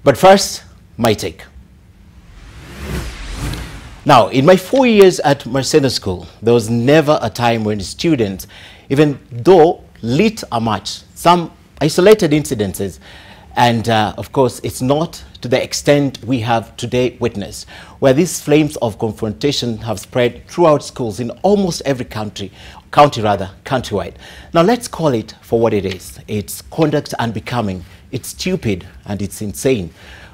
But first, my take. Now, in my 4 years at Mercedes School, there was never a time when students, even though lit a march, some isolated incidences, and of course, it's not to the extent we have today witnessed, where these flames of confrontation have spread throughout schools in almost every countrywide. Now, let's call it for what it is. It's conduct unbecoming, it's stupid, and it's insane.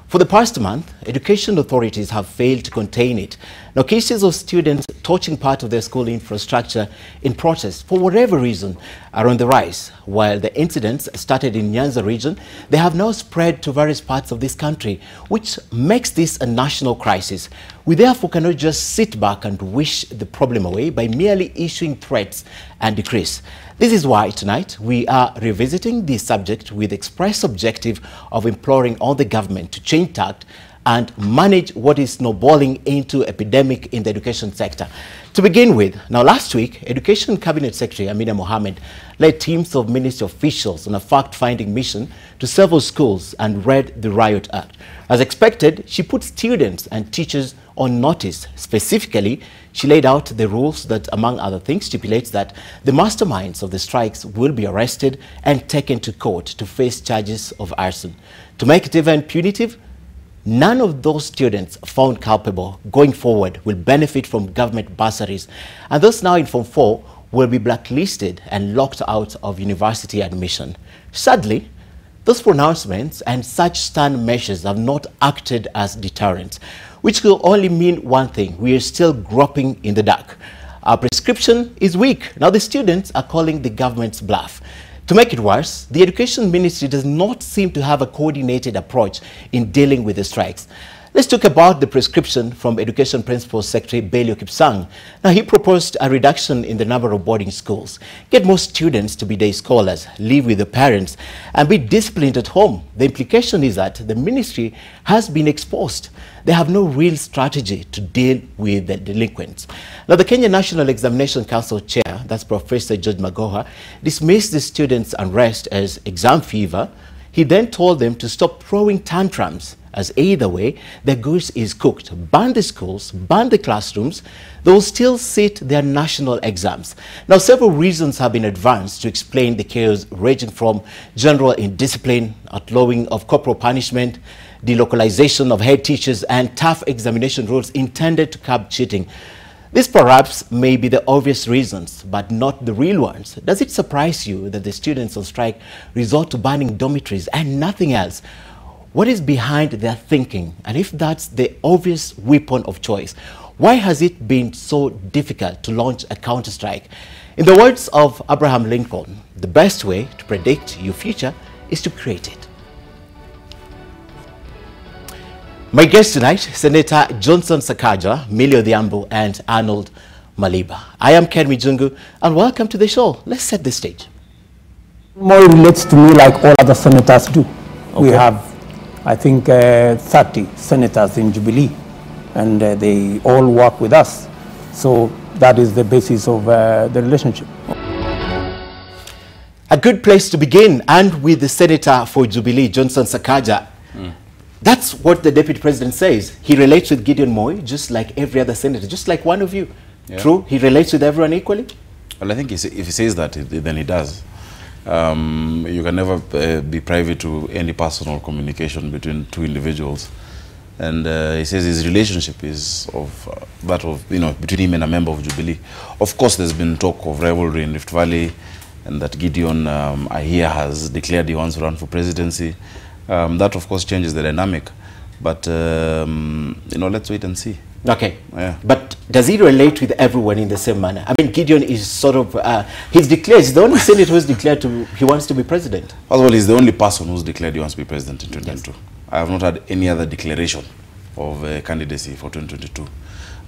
For the past month, education authorities have failed to contain it. Now, cases of students torching part of their school infrastructure in protest, for whatever reason, are on the rise. While the incidents started in Nyanza region, they have now spread to various parts of this country, which makes this a national crisis. We therefore cannot just sit back and wish the problem away by merely issuing threats and decrees. This is why tonight we are revisiting this subject with the express objective of imploring all the government to change tact and manage what is snowballing into epidemic in the education sector. To begin with, now last week, Education Cabinet Secretary Amina Mohammed led teams of ministry officials on a fact-finding mission to several schools and read the Riot Act. As expected, she put students and teachers on notice. Specifically, she laid out the rules that, among other things, stipulates that the masterminds of the strikes will be arrested and taken to court to face charges of arson. To make it even punitive, none of those students found culpable going forward will benefit from government bursaries, and those now in Form 4 will be blacklisted and locked out of university admission. Sadly, those pronouncements and such stern measures have not acted as deterrents, which will only mean one thing: we are still groping in the dark. Our prescription is weak. Now the students are calling the government's bluff. To make it worse, the Education Ministry does not seem to have a coordinated approach in dealing with the strikes. Let's talk about the prescription from Education Principal Secretary Belio Kipsang. Now, he proposed a reduction in the number of boarding schools, get more students to be day scholars, live with the parents, and be disciplined at home. The implication is that the ministry has been exposed. They have no real strategy to deal with the delinquents. Now, the Kenya National Examination Council Chair, that's Professor George Magoha, dismissed the students' unrest as exam fever. He then told them to stop throwing tantrums, as either way, the goose is cooked. Ban the schools, ban the classrooms, they will still sit their national exams. Now, several reasons have been advanced to explain the chaos ranging from general indiscipline, outlawing of corporal punishment, delocalization of head teachers, and tough examination rules intended to curb cheating. These perhaps may be the obvious reasons, but not the real ones. Does it surprise you that the students on strike resort to banning dormitories and nothing else? What is behind their thinking? And if that's the obvious weapon of choice, why has it been so difficult to launch a counter-strike? In the words of Abraham Lincoln, the best way to predict your future is to create it. My guests tonight, Senator Johnson Sakaja, Millie Odhiambo, and Arnold Maliba. I am Ken Mijungu, and welcome to the show. Let's set the stage. More relates to me like all other senators do. Okay. We have, I think, 30 senators in Jubilee, and they all work with us. So that is the basis of the relationship. A good place to begin, and with the Senator for Jubilee, Johnson Sakaja. That's what the Deputy President says. He relates with Gideon Moi just like every other senator, just like one of you. Yeah. True? He relates with everyone equally? Well, I think if he says that, then he does. You can never be privy to any personal communication between two individuals. And he says his relationship is of that of, between him and a member of Jubilee. Of course, there's been talk of rivalry in Rift Valley, and that Gideon, I hear, has declared he wants to run for presidency. That, of course, changes the dynamic. But, let's wait and see. Okay. Yeah. But does he relate with everyone in the same manner? I mean, Gideon is sort of, he's the only senator who's declared he wants to be president. First of all, he's the only person who's declared he wants to be president in 2022. Yes. I have not had any other declaration of candidacy for 2022.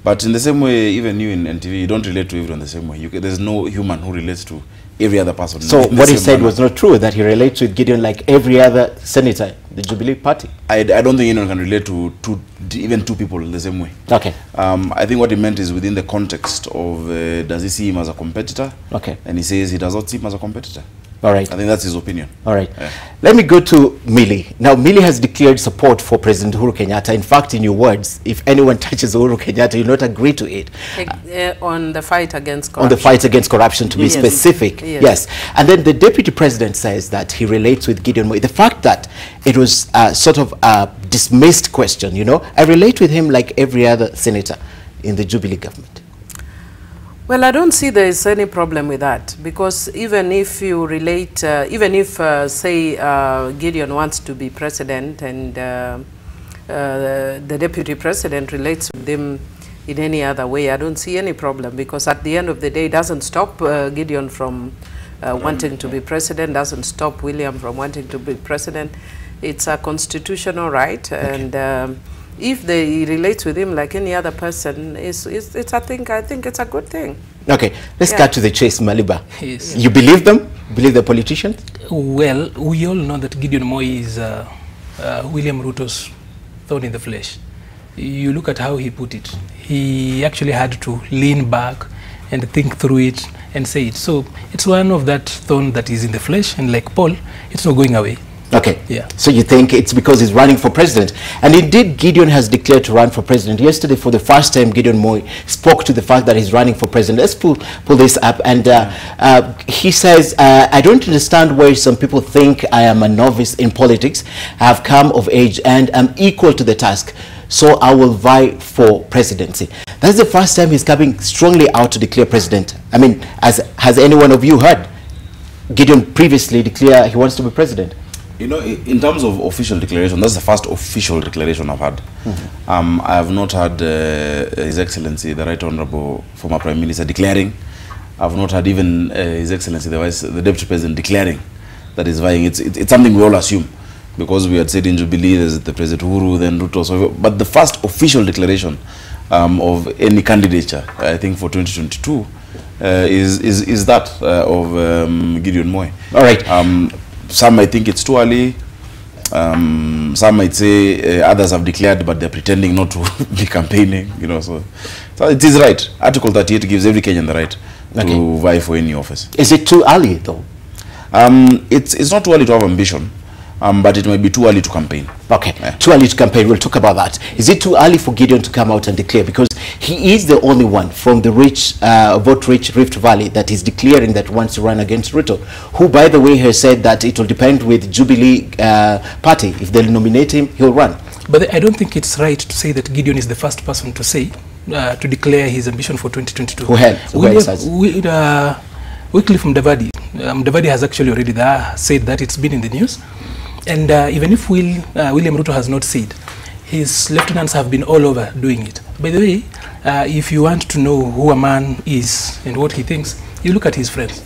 But in the same way, even you in NTV, you don't relate to everyone the same way. There's no human who relates to every other person. So what he said was not true, that he relates with Gideon like every other senator, the Jubilee party? I don't think anyone can relate to even two people in the same way. Okay. I think what he meant is within the context of, does he see him as a competitor? Okay. And he says he does not see him as a competitor. All right. I think that's his opinion. All right. Yeah. Let me go to Millie. Now, Millie has declared support for President Uhuru Kenyatta. In fact, in your words, if anyone touches Uhuru Kenyatta, you not agree to it. On the fight against corruption. On the fight against corruption, to be Yes. specific. Yes. Yes. And then the Deputy President says that he relates with Gideon Moi. The fact that it was sort of a dismissed question, you know, I relate with him like every other senator in the Jubilee government. Well, I don't see there is any problem with that, because even if you relate, even if, say, Gideon wants to be president and the deputy president relates with him in any other way, I don't see any problem, because at the end of the day, it doesn't stop Gideon from wanting to be president, doesn't stop William from wanting to be president. It's a constitutional right, and if they relate with him like any other person, I think it's a good thing. Okay, let's cut to the chase, Maliba. Yes. You believe them? Believe the politicians? Well, we all know that Gideon Moi is William Ruto's thorn in the flesh. You look at how he put it. He actually had to lean back and think through it and say it. So it's one of that thorn that is in the flesh, and like Paul, it's not going away. Okay. Yeah. So you think it's because he's running for president. And indeed, Gideon has declared to run for president. Yesterday, for the first time, Gideon Moi spoke to the fact that he's running for president. Let's pull this up. And he says, I don't understand why some people think I am a novice in politics. I have come of age and am equal to the task. So I will vie for presidency. That's the first time he's coming strongly out to declare president. I mean, has any one of you heard Gideon previously declare he wants to be president? You know, in terms of official declaration, that's the first official declaration I've had. Mm-hmm. I have not had His Excellency, the Right Honorable former Prime Minister, declaring. I've not had even His Excellency, the Deputy President, declaring that he's vying. It's something we all assume, because we had said in Jubilee, there's the President Uhuru, then Ruto. So, but the first official declaration of any candidature, I think for 2022, is that of Gideon Moi. All right. Some might think it's too early. Some might say others have declared, but they're pretending not to be campaigning. You know, so it is right. Article 38 gives every Kenyan the right to vie for any office. Is it too early, though? It's not too early to have ambition, but it might be too early to campaign. Okay, yeah. Too early to campaign. We'll talk about that. Is it too early for Gideon to come out and declare? Because he is the only one from the vote-rich Rift Valley that is declaring that wants to run against Ruto, who, by the way, has said that it will depend with Jubilee Party. If they'll nominate him, he'll run. But I don't think it's right to say that Gideon is the first person to say, to declare his ambition for 2022. Who had? Wycliffe Mudavadi. Mudavadi has actually already said that. It's been in the news. And even if William Ruto has not said, his lieutenants have been all over doing it. By the way, if you want to know who a man is and what he thinks, you look at his friends.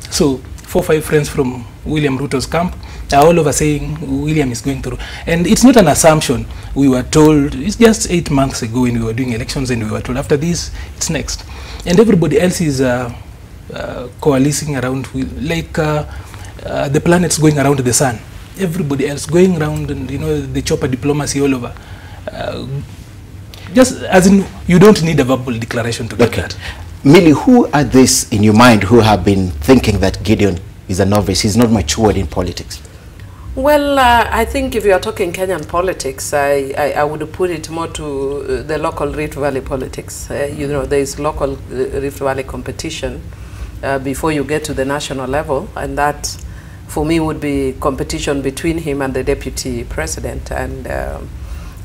So 4 or 5 friends from William Ruto's camp are all over saying William is going through. And it's not an assumption. We were told, it's just 8 months ago when we were doing elections, and we were told after this, it's next. And everybody else is coalescing around, like the planets going around the sun. Everybody else going around, and you know, the chopper diplomacy all over. Just as in, you don't need a verbal declaration to get that. Millie, who are these in your mind who have been thinking that Gideon is a novice, he's not matured in politics? Well, I think if you are talking Kenyan politics, I would put it more to the local Rift Valley politics. You know, there is local Rift Valley competition before you get to the national level, and that, for me, would be competition between him and the deputy president. And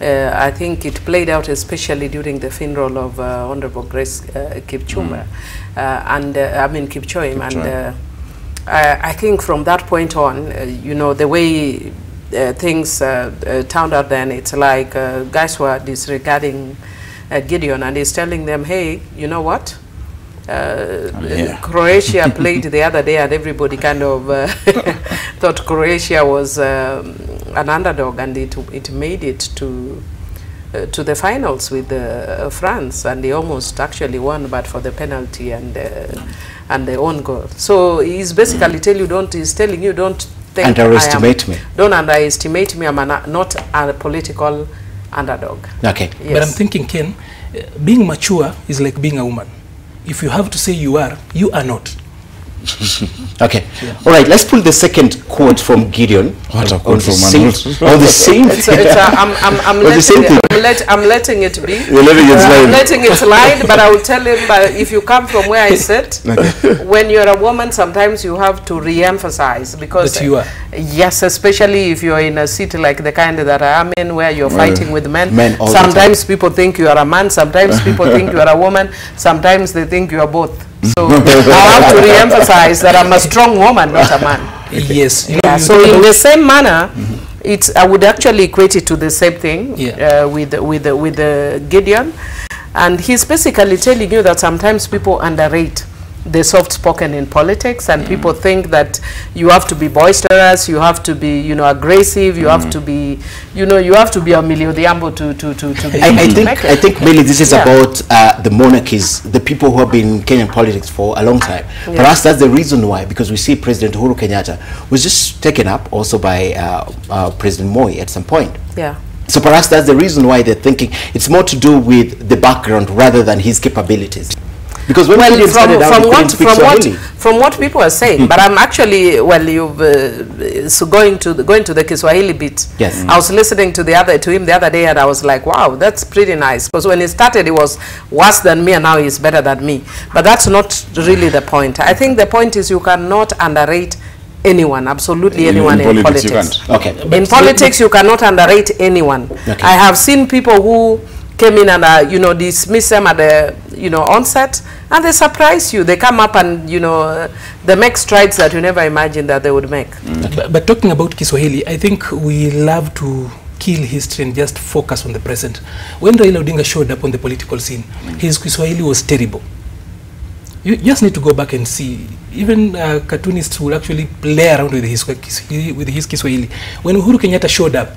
I think it played out especially during the funeral of Honorable Grace Kipchumba, Kipchoim. And I think from that point on, you know, the way things turned out then, it's like guys were disregarding Gideon, and he's telling them, hey, you know what? Croatia played the other day, and everybody kind of thought Croatia was an underdog, and it made it to the finals with France, and they almost actually won, but for the penalty and the own goal. So he's basically telling you don't think underestimate me. Don't underestimate me. I'm not a political underdog. Okay, yes. But I'm thinking, Ken, being mature is like being a woman. If you have to say you are not. Okay. Yeah. All right. Let's pull the second quote from Gideon. What a quote from on the same. I'm letting it be. You're letting it slide. I'm letting it slide, but I will tell him. If you come from where I sit, when you're a woman, sometimes you have to re-emphasize because that you are. Yes, especially if you're in a city like the kind that I am in, where you're fighting with men. Sometimes people think you are a man. Sometimes people think you are a woman. Sometimes they think you are both. So I have to re-emphasize that I'm a strong woman, not a man. Yes. Yeah. So in the same manner, I would actually equate it to the same thing with Gideon, and he's basically telling you that sometimes people underrate the soft-spoken in politics, and people think that you have to be boisterous, you have to be, aggressive, you have to be, you have to be a miliodiambo to be. I think mainly this is about the monarchies, the people who have been in Kenyan politics for a long time. Yeah. Perhaps that's the reason why, because we see President Uhuru Kenyatta was just taken up also by President Moi at some point. Yeah. So perhaps that's the reason why they're thinking it's more to do with the background rather than his capabilities. Because when from what people are saying, but I'm actually so going to the Kiswahili bit. Yes. I was listening to him the other day, and I was like, wow, that's pretty nice. Because when he started, he was worse than me, and now he's better than me. But that's not really the point. I think the point is you cannot underrate anyone, absolutely anyone in politics. Okay. In politics, you cannot underrate anyone. Okay. I have seen people who came in and dismiss them at the onset, and they surprise you. They come up and they make strides that you never imagined that they would make. Okay. But talking about Kiswahili, I think we love to kill history and just focus on the present. When Raila Odinga showed up on the political scene, his Kiswahili was terrible. You just need to go back and see. Even cartoonists will actually play around with his Kiswahili. When Uhuru Kenyatta showed up,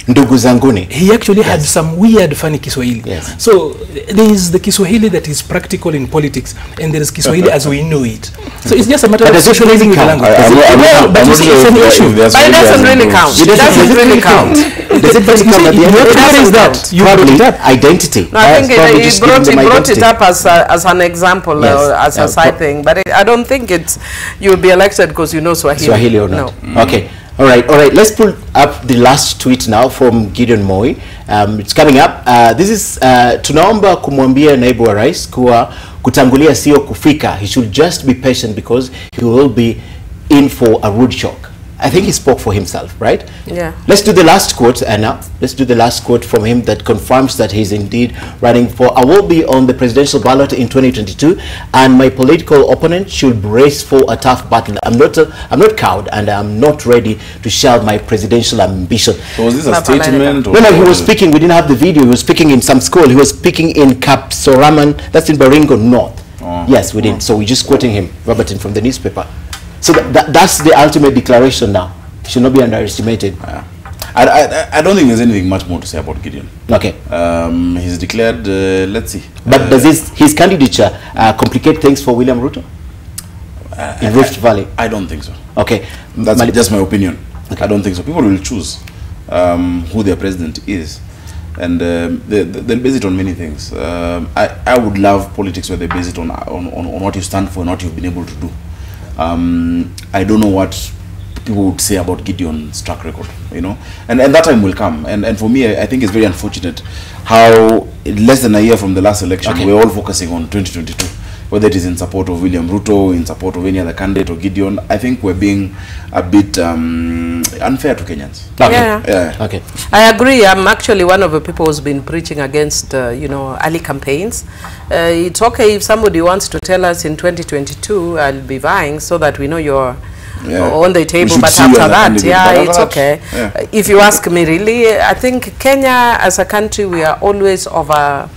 Ndugu zanguni, he actually had some weird funny Kiswahili. Yes. So there is the Kiswahili that is practical in politics, and there is Kiswahili as we know it. So it's just a matter of socializing with the language. But it's an issue. But it doesn't really count. It doesn't really count. Does it really count at the end of the day? You brought it up. Identity. No, I think he brought it up as an example, as a side thing. But I don't think you'll be elected because you know Swahili. Swahili or not. No. Okay. All right. Let's pull up the last tweet now from Gideon Moi. It's coming up. This is tunaomba kumwambia naibu wa rais kuwa kutangulia sio kufika. He should just be patient because he will be in for a rude shock. I think he spoke for himself, right? Yeah. Let's do the last quote, Anna. Let's do the last quote from him that confirms that he's indeed running for. I will be on the presidential ballot in 2022, and my political opponent should brace for a tough battle. I'm not cowed, and I'm not ready to shout my presidential ambition. So was this a statement? No, he was speaking. We didn't have the video. He was speaking in some school. He was speaking in Kapsoraman. That's in Baringo North. Oh. Yes, we didn't. So we're just quoting him verbatim from the newspaper. So that's the ultimate declaration now. It should not be underestimated. I don't think there's anything much more to say about Gideon. Okay. He's declared, let's see. But does his candidature complicate things for William Ruto in Rift Valley? I don't think so. Okay. That's just my opinion. Okay. I don't think so. People will choose who their president is. And they'll base it on many things. I would love politics where they base it on what you stand for and what you've been able to do. I don't know what people would say about Gideon's track record, and that time will come. And for me, I think it's very unfortunate how less than a year from the last election, we're all focusing on 2022, whether it is in support of William Ruto, in support of any other candidate or Gideon. I think we're being a bit unfair to Kenyans. Okay. Yeah. Okay. I agree. I'm actually one of the people who's been preaching against, early campaigns. It's okay if somebody wants to tell us in 2022, I'll be vying so that we know you're on the table. But after that, it's okay. Yeah. If you ask me, really, I think Kenya as a country, we are always over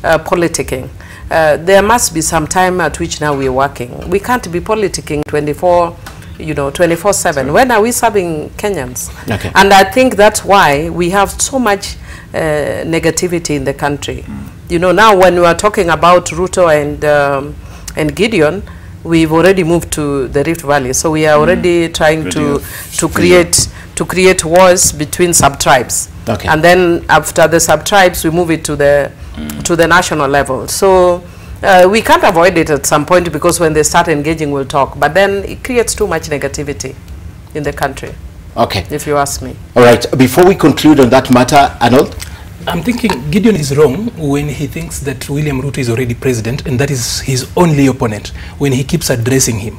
politicking. There must be some time at which now we're working. We can't be politicking 24/7. When are we serving Kenyans? Okay. And I think that's why we have so much negativity in the country. Now when we are talking about Ruto and Gideon, we've already moved to the Rift Valley. So we are already trying to create wars between sub-tribes. Okay. And then after the sub-tribes, we move it to the national level. So We can't avoid it at some point, because when they start engaging, we'll talk. But then it creates too much negativity in the country. Okay. If you ask me. All right. Before we conclude on that matter, Arnold? I'm thinking Gideon is wrong when he thinks that William Ruto is already president and that is his only opponent, when he keeps addressing him.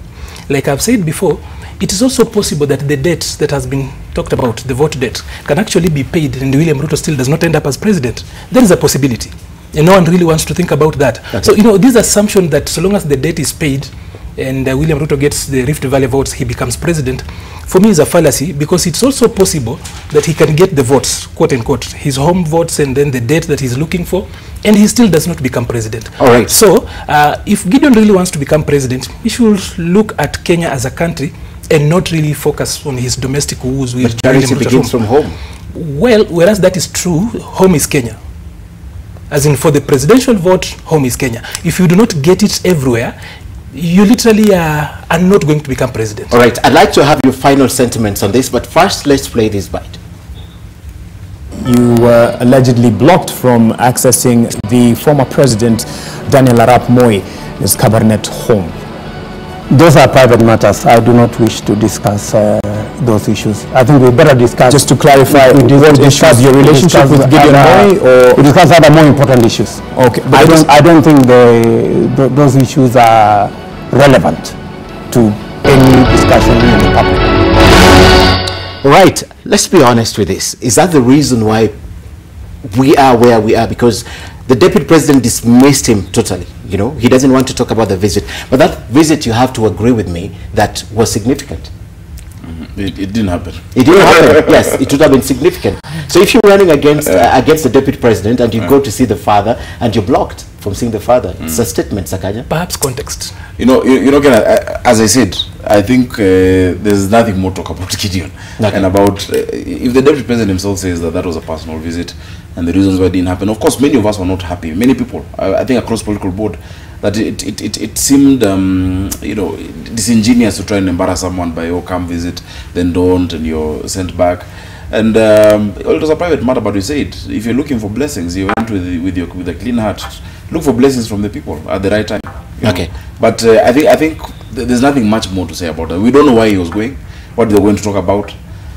Like I've said before, it is also possible that the debt that has been talked about, the vote debt, can actually be paid and William Ruto still does not end up as president. There is a possibility. And no one really wants to think about that. Okay. So, this assumption that so long as the debt is paid and William Ruto gets the Rift Valley votes, he becomes president, for me is a fallacy, because it's also possible that he can get the votes, quote unquote, his home votes and then the debt that he's looking for, and he still does not become president. All right. So, if Gideon really wants to become president, he should look at Kenya as a country and not really focus on his domestic woes with charity begins from home. Well, whereas that is true, home is Kenya. As in, for the presidential vote, home is Kenya. If you do not get it everywhere, you literally are not going to become president. All right. I'd like to have your final sentiments on this, but first, let's play this bite. You were allegedly blocked from accessing the former president, Daniel Arap Moi, his cabinet home. Those are private matters. I do not wish to discuss those issues. I think we better discuss. Just to clarify, we discuss your relationship with Gideon Moi, or we discuss other more important issues. Okay, but I don't think those issues are relevant to any discussion in the public. All right. Let's be honest with this. Is that the reason why we are where we are? Because the deputy president dismissed him totally. He doesn't want to talk about the visit. But that visit, you have to agree with me, that was significant. It didn't happen. It didn't happen. Yes, it would have been significant. So if you're running against the deputy president and you go to see the father and you're blocked from seeing the father, it's a statement, Sakanya. Perhaps context. As I said, I think there's nothing more to talk about Gideon. Okay. And about if the deputy president himself says that that was a personal visit and the reasons why it didn't happen. Of course, many of us were not happy. Many people, I think across political board, that it seemed disingenuous to try and embarrass someone by, oh, come visit, then don't, and you're sent back. And it was a private matter, but we said, if you're looking for blessings, you went with a clean heart. Look for blessings from the people at the right time. Okay. But I think there's nothing much more to say about that. We don't know why he was going, what they were going to talk about,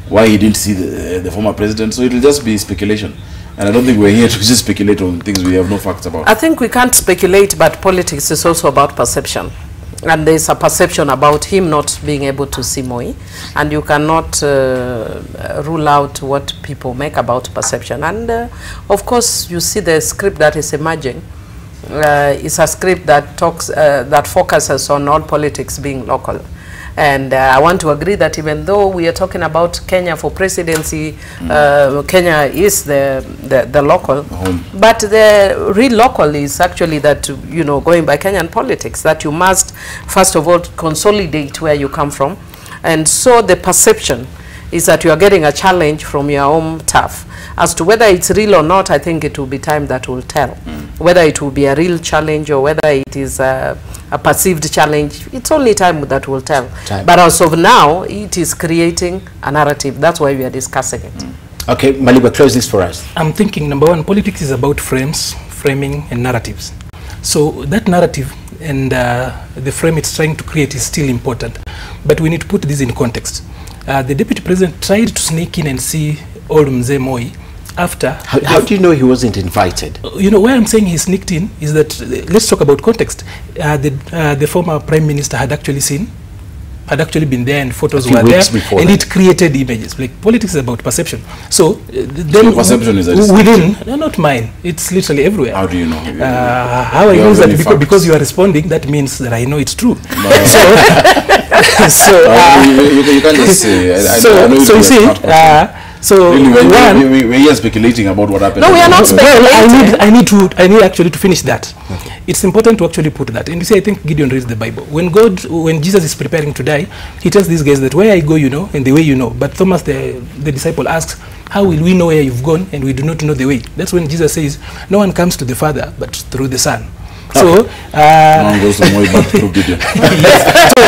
why he didn't see the former president. So it'll just be speculation. And I don't think we're here to just speculate on things we have no facts about. I think we can't speculate, but politics is also about perception. And there's a perception about him not being able to see Moi. And you cannot rule out what people make about perception. And of course, you see the script that is emerging. It's a script that talks, that focuses on all politics being local. And I want to agree that even though we are talking about Kenya for presidency, Kenya is the local, but the real local is actually that, going by Kenyan politics, that you must, first of all, consolidate where you come from. And so the perception is that you are getting a challenge from your own turf. As to whether it's real or not, I think it will be time that will tell. Whether it will be a real challenge or whether it is a perceived challenge, it's only time that will tell. But as of now, it is creating a narrative. That's why we are discussing it. Okay, Maliba, close this for us. I'm thinking, number one, politics is about framing and narratives. So that narrative and the frame it's trying to create is still important. But we need to put this in context. The deputy president tried to sneak in and see old Mzee Moi after. How do you know he wasn't invited? Why I'm saying he sneaked in is that, let's talk about context. The former prime minister had actually been there and photos were there, and it created images. Like, politics is about perception. So then perception is within, no, not mine. It's literally everywhere. How do you know? How I know is that because you are responding, that means that I know it's true. You can't just say. So really, we're here speculating about what happened. No, we are not speculating. I need actually to finish that. Okay. It's important to actually put that. And you see, I think Gideon reads the Bible. When Jesus is preparing to die, he tells these guys that where I go, and the way you know. But Thomas, the disciple, asks, how will we know where you've gone and we do not know the way? That's when Jesus says, no one comes to the Father but through the Son. So, no one goes to Moi but through Gideon. Yes. So,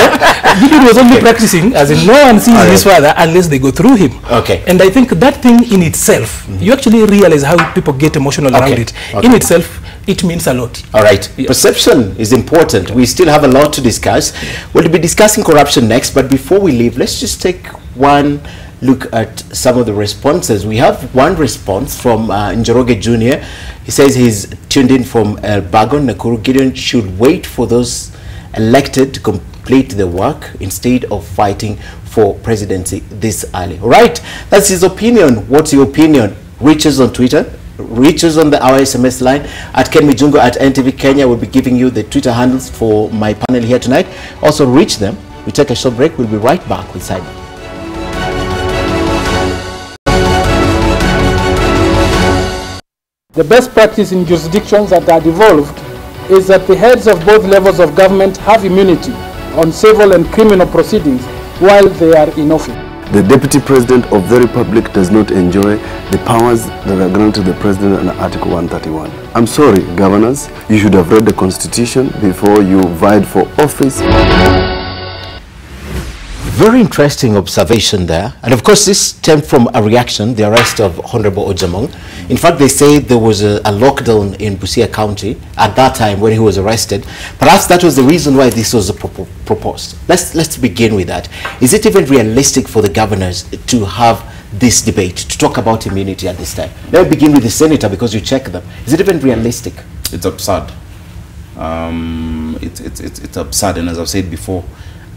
Gideon was only practicing, as in no one sees his father unless they go through him. Okay. And I think that thing in itself, you actually realize how people get emotional around it. In itself, it means a lot. All right. Yes. Perception is important. We still have a lot to discuss. We'll be discussing corruption next, but before we leave, let's just take one look at some of the responses. We have one response from Njoroge Jr. He says he's tuned in from El Bagon, Nakuru. Gideon should wait for those elected to complete the work instead of fighting for presidency this early. All right, that's his opinion. What's your opinion? Reach us on Twitter. Reach us on our SMS line at Ken Mijungu at NTV Kenya. We'll be giving you the Twitter handles for my panel here tonight. Also reach them. We take a short break. We'll be right back with Sidebar. The best practice in jurisdictions that are devolved is that the heads of both levels of government have immunity on civil and criminal proceedings while they are in office. The Deputy President of the Republic does not enjoy the powers that are granted to the President under Article 131. I'm sorry, governors, you should have read the Constitution before you vied for office. Very interesting observation there. And of course, this stemmed from a reaction, the arrest of Honorable Ojamong. In fact, they say there was a lockdown in Busia County at that time when he was arrested. Perhaps that was the reason why this was proposed. Let's begin with that. Is it even realistic for the governors to have this debate, to talk about immunity at this time? Let me begin with the senator because you check them. Is it even realistic? It's absurd. It's absurd, and as I've said before,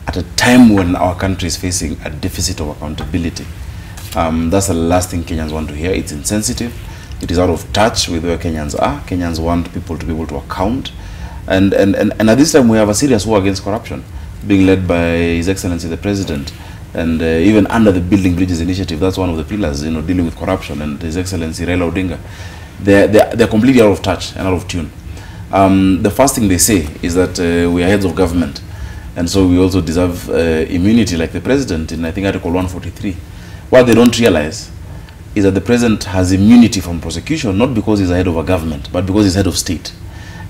at a time when our country is facing a deficit of accountability, that's the last thing Kenyans want to hear. It's insensitive. It is out of touch with where Kenyans are. Kenyans want people to be able to account. And at this time, we have a serious war against corruption being led by His Excellency the President. And even under the Building Bridges initiative, that's one of the pillars, dealing with corruption. And His Excellency Raila Odinga, they're completely out of touch and out of tune. The first thing they say is that we are heads of government. And so we also deserve immunity like the President in, I think, Article 143. What they don't realize is that the President has immunity from prosecution, not because he's the head of a government, but because he's head of state.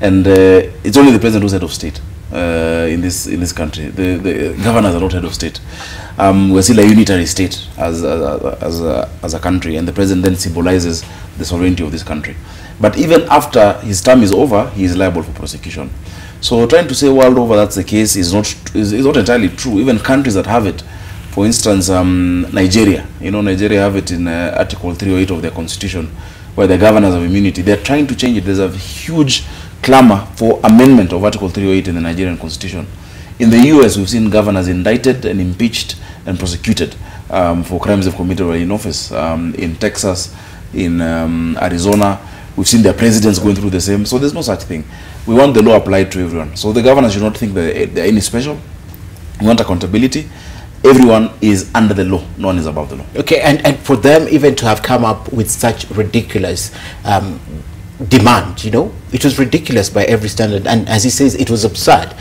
And it's only the President who's head of state in this country. The governors are not head of state. We're still a unitary state as a country, and the President then symbolizes the sovereignty of this country. But even after his term is over, he is liable for prosecution. So trying to say world over that's the case is not entirely true. Even countries that have it, for instance, Nigeria. Nigeria have it in Article 308 of their constitution, where the governors have immunity. They're trying to change it. There's a huge clamor for amendment of Article 308 in the Nigerian constitution. In the US, we've seen governors indicted and impeached and prosecuted for crimes they've committed while in office. In Texas, in Arizona, we've seen their presidents going through the same. So there's no such thing. We want the law applied to everyone. So the governors should not think that they're any special. We want accountability. Everyone is under the law. No one is above the law. Okay, and for them even to have come up with such ridiculous demand, it was ridiculous by every standard. And as he says, it was absurd.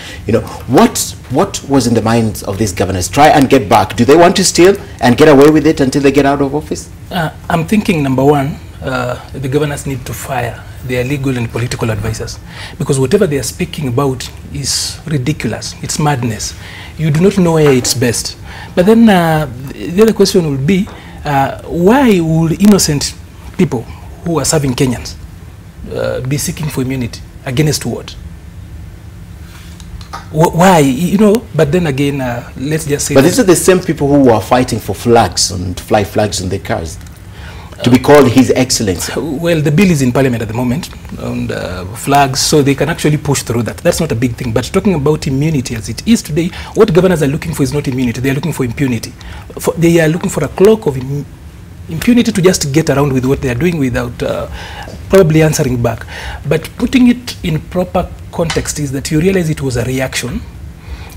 What was in the minds of these governors? Try and get back. Do they want to steal and get away with it until they get out of office? I'm thinking, number one, the governors need to fire their legal and political advisors, because whatever they are speaking about is ridiculous. It's madness. You do not know where it's best. But then the other question will be, why would innocent people who are serving Kenyans be seeking for immunity? Against what? Why? But then again, let's just say... But these are the same people who are fighting for flags and fly flags on their cars, to be called His Excellency. Well, the bill is in Parliament at the moment on flags, so they can actually push through that. That's not a big thing. But talking about immunity as it is today, what governors are looking for is not immunity. They are looking for impunity. They are looking for a cloak of impunity to just get around with what they are doing without probably answering back. But putting it in proper context is that you realize it was a reaction.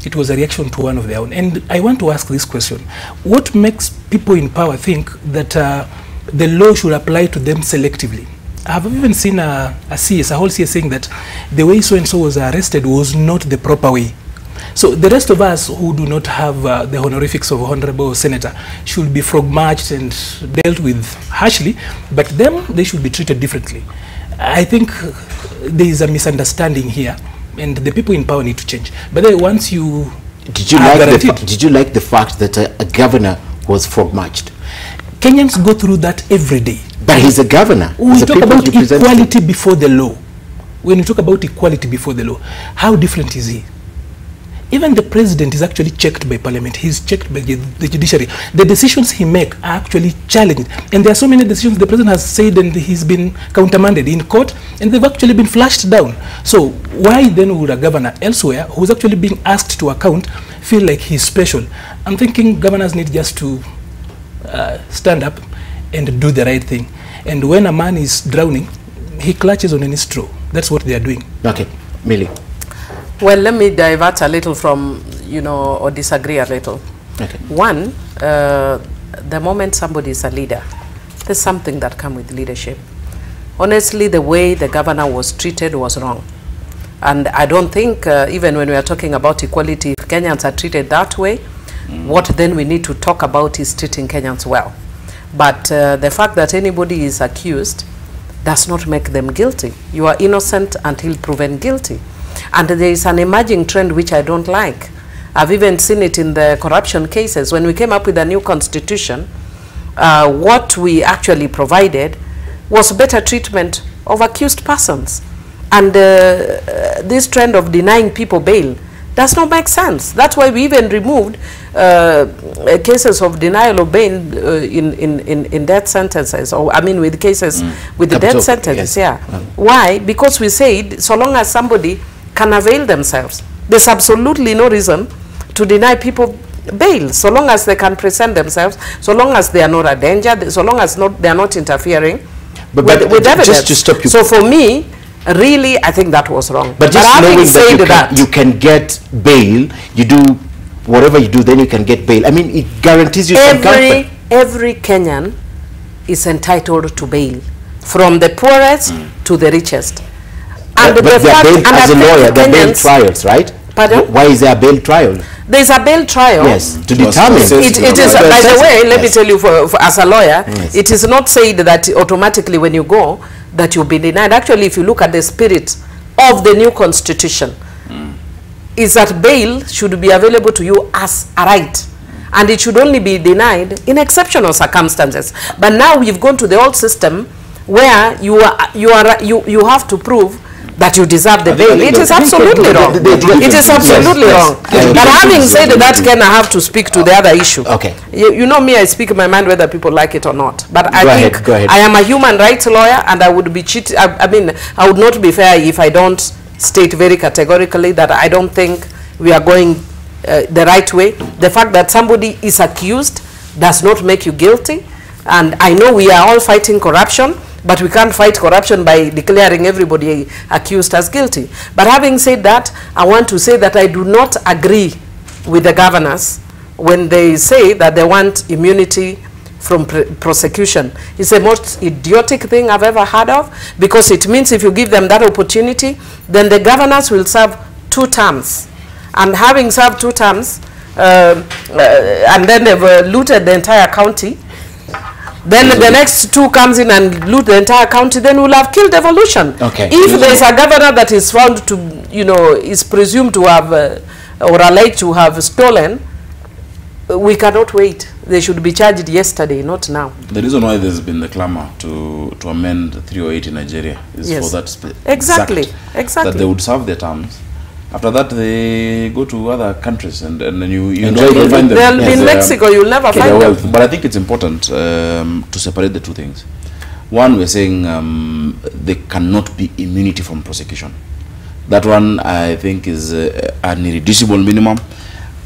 It was a reaction to one of their own. And I want to ask this question. What makes people in power think that the law should apply to them selectively? I've even seen a whole CS saying that the way so-and-so was arrested was not the proper way. So the rest of us who do not have the honorifics of honorable senator should be frog-marched and dealt with harshly, but them, they should be treated differently. I think there is a misunderstanding here, and the people in power need to change. But then once you... Did you like the fact that a governor was frog-marched? Kenyans go through that every day. But he's a governor. We talk about equality before the law. when you talk about equality before the law, how different is he? Even the president is actually checked by parliament. He's checked by the judiciary. The decisions he makes are actually challenged. And there are so many decisions the president has said and he's been countermanded in court, and they've actually been flashed down. So why then would a governor elsewhere, who's actually being asked to account, feel like he's special? I'm thinking governors need just to stand up and do the right thing. And when a man is drowning, he clutches on any straw. That's what they are doing. Okay, Millie. Well, let me divert a little from, or disagree a little. Okay. One, the moment somebody is a leader, there's something that comes with leadership. Honestly, the way the governor was treated was wrong. And I don't think, even when we are talking about equality, if Kenyans are treated that way, what then we need to talk about is treating Kenyans well. But the fact that anybody is accused does not make them guilty. You are innocent until proven guilty. And there is an emerging trend which I don't like. I've even seen it in the corruption cases. When we came up with a new constitution, what we actually provided was better treatment of accused persons. And this trend of denying people bail does not make sense. That's why we even removed cases of denial of bail in death sentences, or I mean with cases with the death sentence. Yes. Yeah. Why? Because we said so long as somebody can avail themselves, there's absolutely no reason to deny people bail, so long as they can present themselves, so long as they are not a danger, so long as they are not interfering with evidence. Just to stop you. So for me, really, I think that was wrong. But just knowing that you can get bail, you do whatever you do, then you can get bail. I mean, it guarantees you some comfort. Every Kenyan is entitled to bail, from the poorest to the richest. And but they are bailed, as a lawyer, they are bail trials, right? Pardon? Why is there a bail trial? There is a bail trial. Yes, to determine. It is, by the way, let me tell you, as a lawyer, it is not said that automatically when you go, that you'll be denied. Actually, if you look at the spirit of the new constitution, is that bail should be available to you as a right. And it should only be denied in exceptional circumstances. But now we've gone to the old system where you have to prove that you deserve the bail. It is absolutely wrong. It is absolutely wrong. But having said that, Ken, I have to speak to the other issue. Okay. You know me, I speak my mind whether people like it or not. But I think I am a human rights lawyer, and I would be cheated. I mean, I would not be fair if I don't state very categorically that I don't think we are going the right way. The fact that somebody is accused does not make you guilty. And I know we are all fighting corruption, but we can't fight corruption by declaring everybody accused as guilty. But having said that, I want to say that I do not agree with the governors when they say that they want immunity from prosecution. It's the most idiotic thing I've ever heard of, because it means if you give them that opportunity, then the governors will serve 2 terms. And having served 2 terms, and then they've looted the entire county, then the next 2 comes in and loot the entire county, then we'll have killed evolution. Okay. If there's a governor that is found to, is presumed to have, or alleged to have stolen, we cannot wait. They should be charged yesterday, not now. The reason why there's been the clamor to amend 308 in Nigeria is for that exactly that they would serve their terms. After that, they go to other countries, and then you don't find them. They'll be in Mexico, you'll never find them. But I think it's important to separate the 2 things. One, we're saying there cannot be immunity from prosecution. That one, I think, is an irreducible minimum.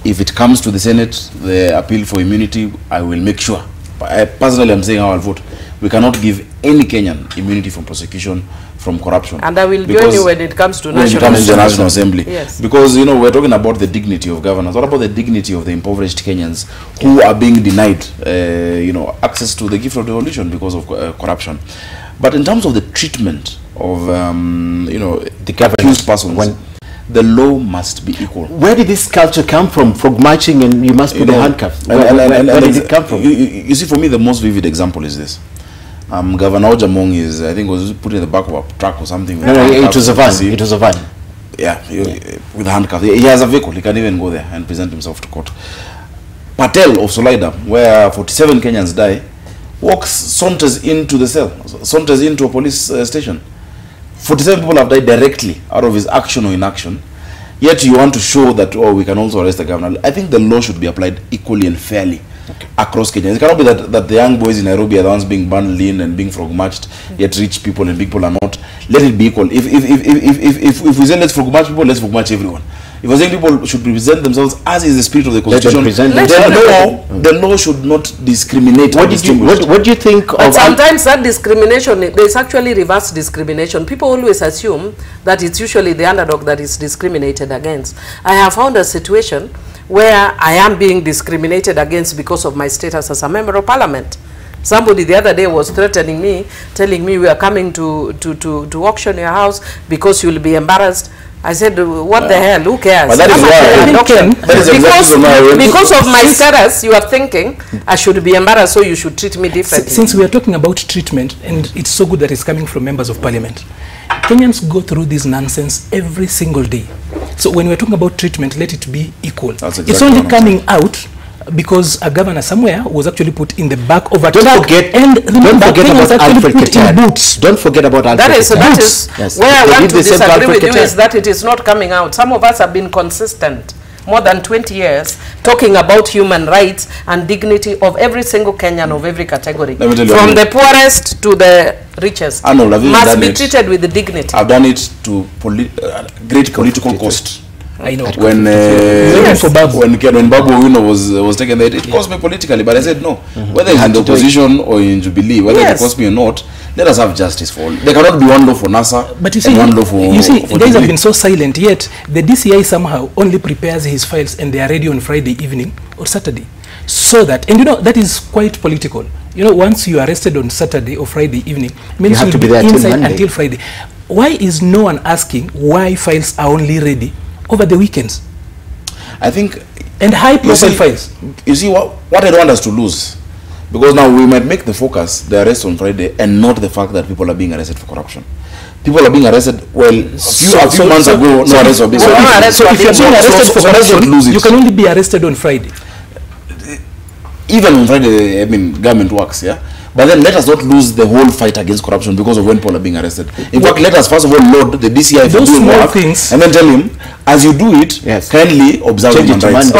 If it comes to the Senate, the appeal for immunity, I will make sure. Personally, I'm saying how I'll vote. We cannot give any Kenyan immunity from prosecution from corruption. And I will join you when it comes to National Assembly. Yes. Because, we're talking about the dignity of governors. What about the dignity of the impoverished Kenyans who are being denied, access to the gift of devolution because of corruption? But in terms of the treatment of, the accused persons, the law must be equal. Where did this culture come from? Frog marching and you must put the handcuffs. Where did it come from? You see, for me, the most vivid example is this. Governor Ojamong is, I think, was put in the back of a truck or something. No, it was a van. It was a van. Yeah, with a handcuff. He has a vehicle. He can even go there and present himself to court. Patel of Solaida, where 47 Kenyans die, saunters into the cell, saunters into a police station. 47 people have died directly out of his action or inaction, yet you want to show that, oh, we can also arrest the governor. I think the law should be applied equally and fairly across Kenya. It cannot be that the young boys in Nairobi are the ones being banned lean and being frog matched, yet rich people and big people are not. Let it be equal. If we say let's frog match people, let's frog match everyone. If we're saying people should present themselves as is the spirit of the constitution, the law should not discriminate. What do you think but of... sometimes that discrimination, there's actually reverse discrimination. People always assume that it's usually the underdog that is discriminated against. I have found a situation where I am being discriminated against because of my status as a member of parliament. Somebody the other day was threatening me, telling me we are coming to auction your house because you'll be embarrassed. I said, what the hell, who cares? But that is why, because of my status, you are thinking I should be embarrassed, so you should treat me differently. Since we are talking about treatment, and it's so good that it's coming from members of parliament, Kenyans go through this nonsense every single day. So when we're talking about treatment, let it be equal. Exactly, it's only coming out because a governor somewhere was actually put in the back of a truck. Don't forget about Alfred Keter. Don't forget about Alfred Keter. That is where I want to disagree with you is that it is not coming out. Some of us have been consistent more than 20 years talking about human rights and dignity of every single Kenyan of every category. From the poorest to the richest. Must be treated with dignity. I've done it to great political cost. I know. When Babu Owino was taken there, it cost me politically, but I said no. Whether it's in the opposition or in Jubilee, whether it cost me or not, let us have justice for all. There cannot be one law for NASA, but you see, and one law for the guys have been so silent, yet the DCI somehow only prepares his files and they are ready on Friday evening or Saturday. So that, and you know, that is quite political. You know, once you are arrested on Saturday or Friday evening, means you have to be there until Friday. Why is no one asking why files are only ready over the weekends? I think, and high profile files. You see what I don't want us to lose, because now we might make the focus the arrest on Friday and not the fact that people are being arrested for corruption. People are being arrested. Well, a few months ago, no arrest was being arrested. So if you're being arrested for corruption, you can only be arrested on Friday. Even on Friday, I mean, government works, yeah. But then let us not lose the whole fight against corruption because of when people are being arrested. In fact, let us first of all load the DCI for doing work, and then tell him, as you do it, kindly observe human rights.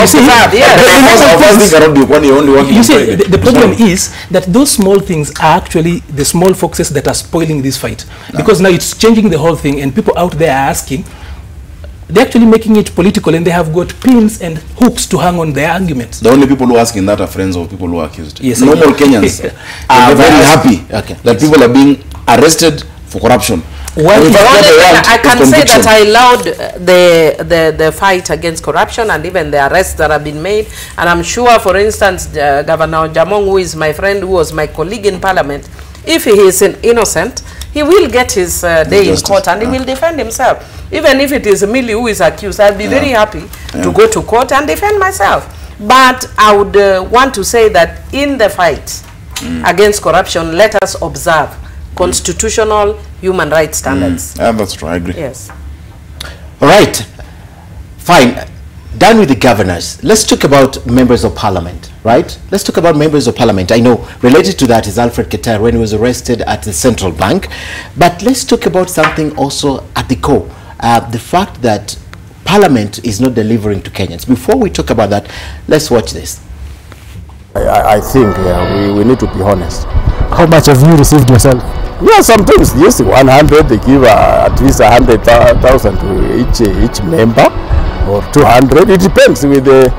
You see, the problem is that those small things are actually the small foxes that are spoiling this fight. Because now it's changing the whole thing, and people out there are asking, they're actually making it political, and they have got pins and hooks to hang on their arguments. The only people who are asking that are friends of people who are accused. Yes, normal Kenyans are very happy that people are being arrested for corruption. I can say that I allowed the fight against corruption and even the arrests that have been made. And I'm sure, for instance, Governor Jamong, who is my friend, who was my colleague in Parliament, if he is innocent, he will get his day in court and he will defend himself. Even if it is Millie who is accused, I'll be very happy to go to court and defend myself. But I would want to say that in the fight against corruption, let us observe constitutional human rights standards. Yeah, that's true. I agree. Yes. All right. Fine. Done with the governors. Let's talk about members of parliament, right? Let's talk about members of parliament. I know related to that is Alfred Keter when he was arrested at the central bank. But let's talk about something also at the core. The fact that parliament is not delivering to Kenyans. Before we talk about that, let's watch this. I think we need to be honest. How much have you received yourself? Yeah, sometimes yes, 100, they give at least 100,000 to each member, or 200. It depends with the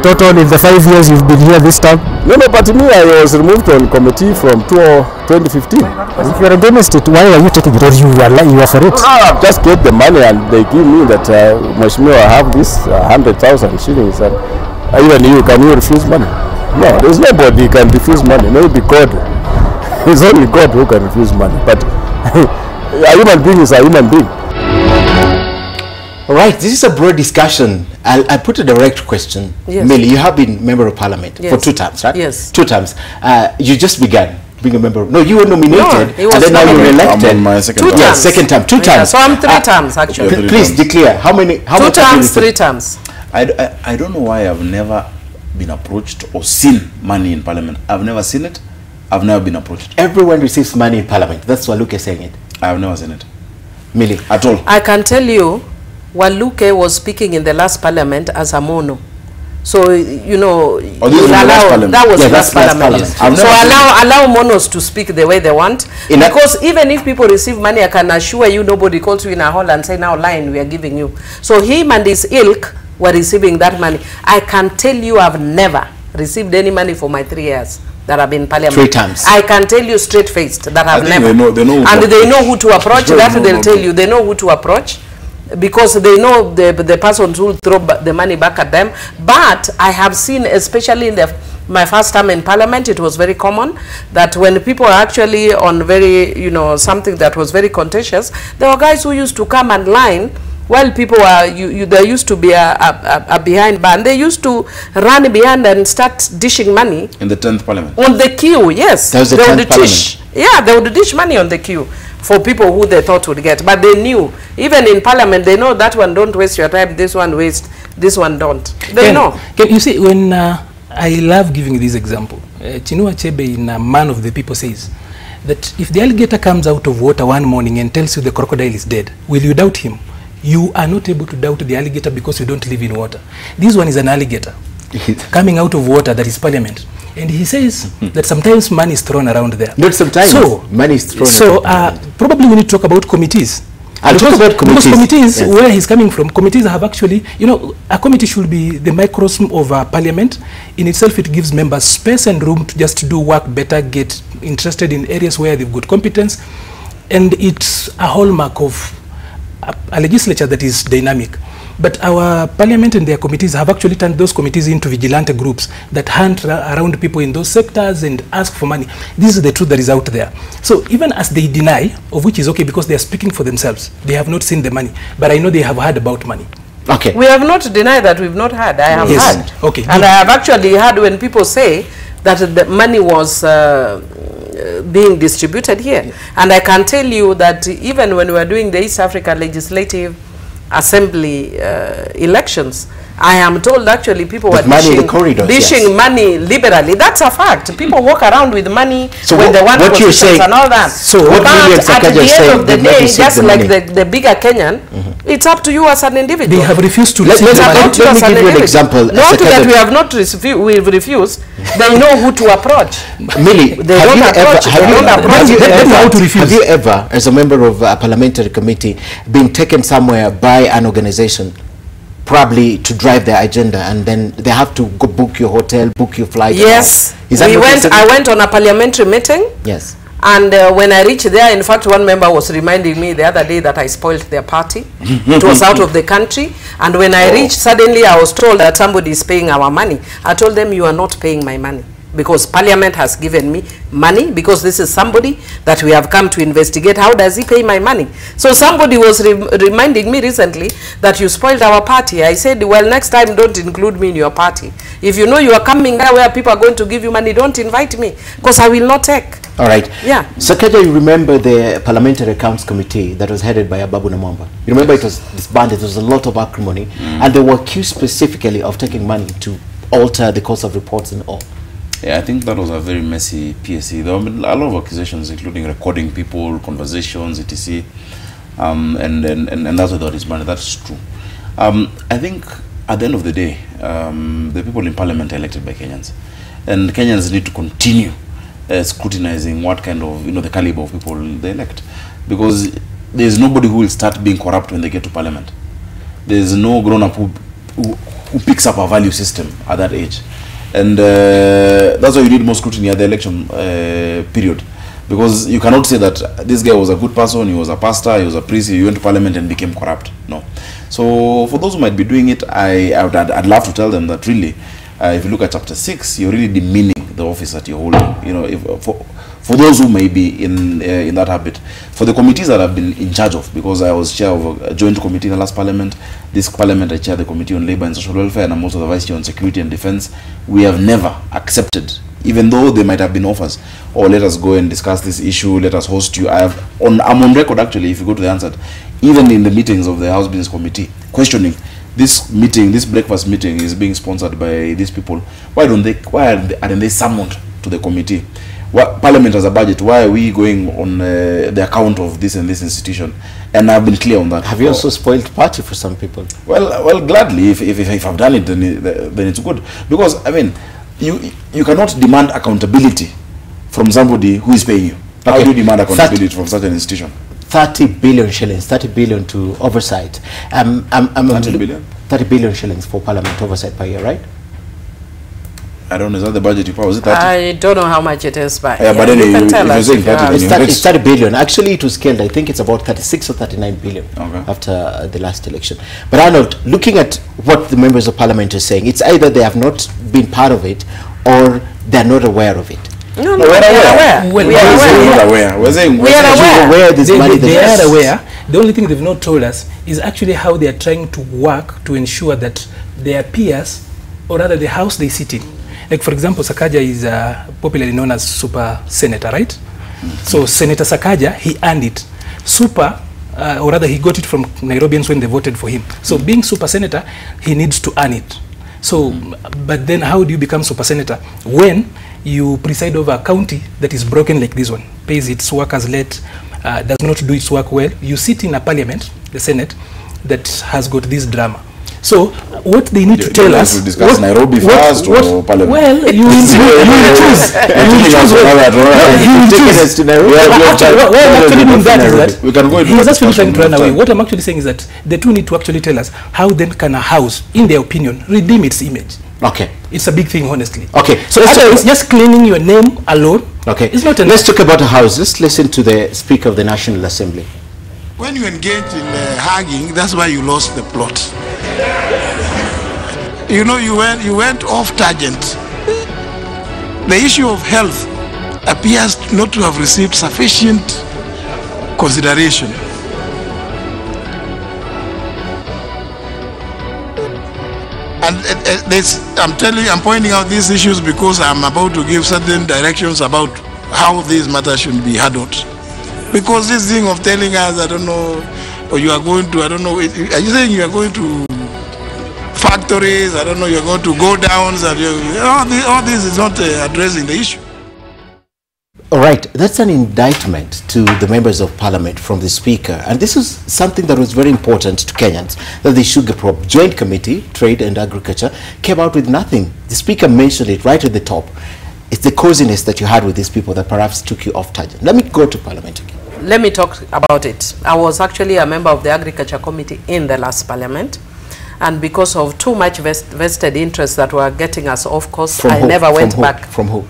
total in the 5 years you've been here this time. No, but me, I was removed on committee from 2015. If you're against it, why are you taking it? Or you are for it? Just get the money and they give me that, Mheshimiwa, I have this 100,000 shillings. And even you, can you refuse money? No, there's nobody who can refuse money. Maybe God. It's only God who can refuse money. But a human being is a human being. All right, this is a broad discussion. I put a direct question. Yes. Millie, you have been member of parliament for 2 terms, right? Yes. 2 terms. You just began being a member. No, you were nominated, no, and then now you're elected. I'm on my second term. Yes, second term, 2 terms. So I'm 3 terms actually. Please declare how many. How 2 terms, 3 terms. I don't know why I've never been approached or seen money in parliament. I've never seen it. I've never been approached. Everyone receives money in parliament. That's why Luke is saying it. I have never seen it. Millie? At all. I can tell you, Waluke was speaking in the last parliament as a mono. So, you know, that was the last parliament. So allow monos to speak the way they want. Because even if people receive money, I can assure you nobody calls you in a hall and say, now line, we are giving you. So him and his ilk were receiving that money. I can tell you I've never received any money for my 3 years that I've been in parliament. 3 times. I can tell you straight-faced that I've never. They know and they know who to approach. That they'll tell you. They know who to approach, because they know the person who will throw the money back at them. But I have seen, especially in my first time in parliament, it was very common that when people are actually on very, you know, something that was very contentious, there were guys who used to come and line while people are, there used to be a behind bar, and they used to run behind and start dishing money. In the 10th parliament? On the queue, yes. That was the 10th parliament. Yeah, they would dish money on the queue for people who they thought would get. But they knew, even in parliament, they know that one don't waste your time, this one waste, this one don't. They know. You see, when I love giving this example, Chinua Achebe in Man of the People says that if the alligator comes out of water one morning and tells you the crocodile is dead, will you doubt him? You are not able to doubt the alligator because you don't live in water. This one is an alligator coming out of water, that is parliament. And he says that sometimes money is thrown around there. Not sometimes. So, money is thrown around. So, probably we need to talk about committees. I'll talk about committees. Because committees, yes, where he's coming from, committees have actually, you know, a committee should be the microcosm of parliament. In itself, it gives members space and room to just do work better, get interested in areas where they've got competence. And it's a hallmark of a legislature that is dynamic. But our parliament and their committees have actually turned those committees into vigilante groups that hunt around people in those sectors and ask for money. This is the truth that is out there. So even as they deny, of which is okay because they are speaking for themselves, they have not seen the money. But I know they have heard about money. Okay. We have not denied that we've not had. I have heard. Okay. And I have actually heard when people say that the money was being distributed here. Yeah. And I can tell you that even when we were doing the East Africa Legislative Assembly elections, I am told actually people were dishing money liberally. That's a fact. People walk around with money when they want positions and all that. So what but at the end of the day, just like the bigger Kenyan, it's up to you as an individual. They have refused to let me give you an example. Not that we have not we've refused. They know who to approach. Millie, have you ever, as a member of a parliamentary committee, been taken somewhere by an organization, probably to drive their agenda, and then they have to go book your hotel, book your flight? Yes. I went on a parliamentary meeting. Yes. And when I reached there, in fact, one member was reminding me the other day that I spoiled their party. It was out of the country. And when I reached, suddenly I was told that somebody is paying our money. I told them, you are not paying my money, because Parliament has given me money, because this is somebody that we have come to investigate. How does he pay my money? So somebody was reminding me recently that you spoiled our party. I said, well, next time don't include me in your party. If you know you are coming there where people are going to give you money, don't invite me, because I will not take. All right. Yeah. So, Kaja, you remember the Parliamentary Accounts Committee that was headed by Ababu Namwamba? You remember it was disbanded. There was a lot of acrimony, and they were accused specifically of taking money to alter the course of reports and all. Yeah, I think that was a very messy PSC. There were a lot of accusations, including recording people, conversations, etc. And that's what is money. That's true. I think at the end of the day, the people in Parliament are elected by Kenyans, and Kenyans need to continue scrutinizing what kind of, the caliber of people they elect, because there's nobody who will start being corrupt when they get to Parliament. There's no grown-up who picks up a value system at that age. And that's why you need more scrutiny at the election period, because you cannot say that this guy was a good person, he was a pastor, he was a priest, he went to Parliament and became corrupt. No. So for those who might be doing it, I'd love to tell them that really, if you look at chapter 6, you're really demeaning the office that you're holding. For those who may be in that habit. For the committees that I've been in charge of, because I was chair of a joint committee in the last parliament, this parliament I chair the committee on labor and social welfare, and I'm also the vice chair on security and defense. We have never accepted, even though there might have been offers, or let us go and discuss this issue, let us host you. I'm on record actually, if you go to the answer, even in the meetings of the House Business Committee, questioning this meeting, this breakfast meeting is being sponsored by these people. Why aren't they summoned to the committee? Parliament has a budget. Why are we going on the account of this and this institution? And I've been clear on that. Have you also spoiled party for some people? Well, gladly. If I've done it, then it's good. Because I mean, you cannot demand accountability from somebody who is paying you. How do you demand accountability from such an institution? 30 billion shillings, 30 billion to oversight. 30 billion? 30 billion shillings for Parliament oversight per year, right? I don't know, is that the budget you was it 30? I don't know how much it is, but yeah, but then you can tell us. It's 30 billion. Actually, it was scaled. I think it's about 36 or 39 billion after the last election. But Arnold, looking at what the members of Parliament are saying, it's either they have not been part of it or they're not aware of it. No, we are aware. We are aware. We're saying we are aware. They are aware. The only thing they've not told us is actually how they are trying to work to ensure that their peers, or rather the house they sit in. Like, for example, Sakaja is popularly known as Super Senator, right? So Senator Sakaja, he earned it. Super, or rather he got it from Nairobians when they voted for him. So being Super Senator, he needs to earn it. So, but then how do you become Super Senator? When you preside over a county that is broken like this one, pays its workers late, does not do its work well. You sit in a parliament, the Senate, that has got this drama. So what they need to tell us, discuss Nairobi first or Parliament? Well, you will choose. We can go. He was actually trying to run away. What I'm actually saying is that the two need to actually tell us how then can a house, in their opinion, redeem its image. Okay. It's a big thing, honestly. Okay. So it's just cleaning your name alone. Okay. It's not Let's talk about a house. Let's listen to the Speaker of the National Assembly. When you engage in hugging, that's why you lost the plot. You know, you went off tangent. The issue of health appears not to have received sufficient consideration. And I'm pointing out these issues because I'm about to give certain directions about how these matters should be handled. Because this thing of telling us, I don't know, or you are going to, I don't know, are you saying you are going to factories, I don't know, you're going to go downs, and all this is not addressing the issue. All right, that's an indictment to the members of Parliament from the Speaker. And this is something that was very important to Kenyans, that the Sugar Crop Joint Committee, Trade and Agriculture, came out with nothing. The Speaker mentioned it right at the top. It's the coziness that you had with these people that perhaps took you off target. Let me go to Parliament again. Let me talk about it. I was actually a member of the Agriculture Committee in the last Parliament. And because of too much vested interests that were getting us off course, I never went back. From who?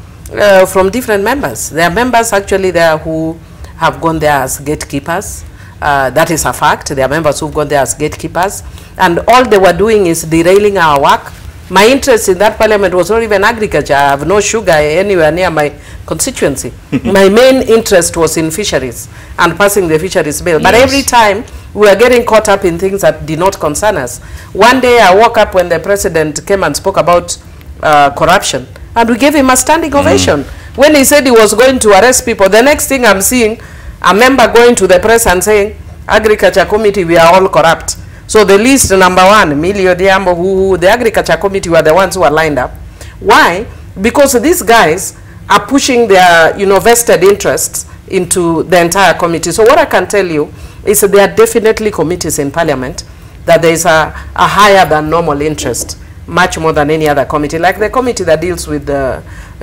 From different members. There are members actually there who have gone there as gatekeepers. That is a fact. There are members who've gone there as gatekeepers. And all they were doing is derailing our work. My interest in that Parliament was not even agriculture. I have no sugar anywhere near my constituency. My main interest was in fisheries and passing the fisheries bill. But every time we were getting caught up in things that did not concern us. One day I woke up when the president came and spoke about corruption, and we gave him a standing ovation. When he said he was going to arrest people, the next thing I'm seeing a member going to the press and saying, Agriculture Committee, we are all corrupt. So the list number one, Milio Diambo, who the Agriculture Committee were the ones who were lined up. Why? Because these guys are pushing their, vested interests into the entire committee. So what I can tell you is that there are definitely committees in Parliament that there is a higher than normal interest, much more than any other committee. Like the committee that deals with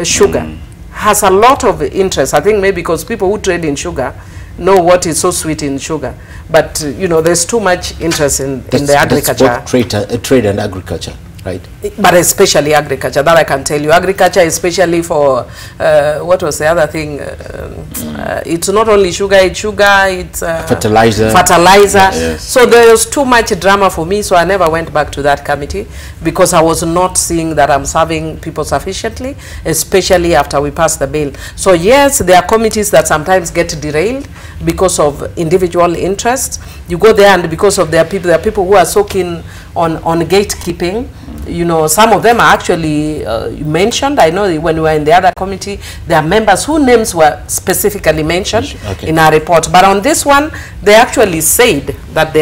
sugar has a lot of interest. I think maybe because people who trade in sugar know what is so sweet in sugar. But, there's too much interest in the agriculture. That's both trade and agriculture, right? But especially agriculture, that I can tell you. Agriculture, especially for, what was the other thing? It's not only sugar, it's fertilizer. Yes. So there's too much drama for me, so I never went back to that committee because I was not seeing that I'm serving people sufficiently, especially after we passed the bill. So yes, there are committees that sometimes get derailed because of individual interests. You go there and because of there are people who are so keen on gatekeeping. Some of them are actually mentioned. I know when we were in the other committee, there are members whose names were specifically mentioned in our report. But on this one, they actually said that they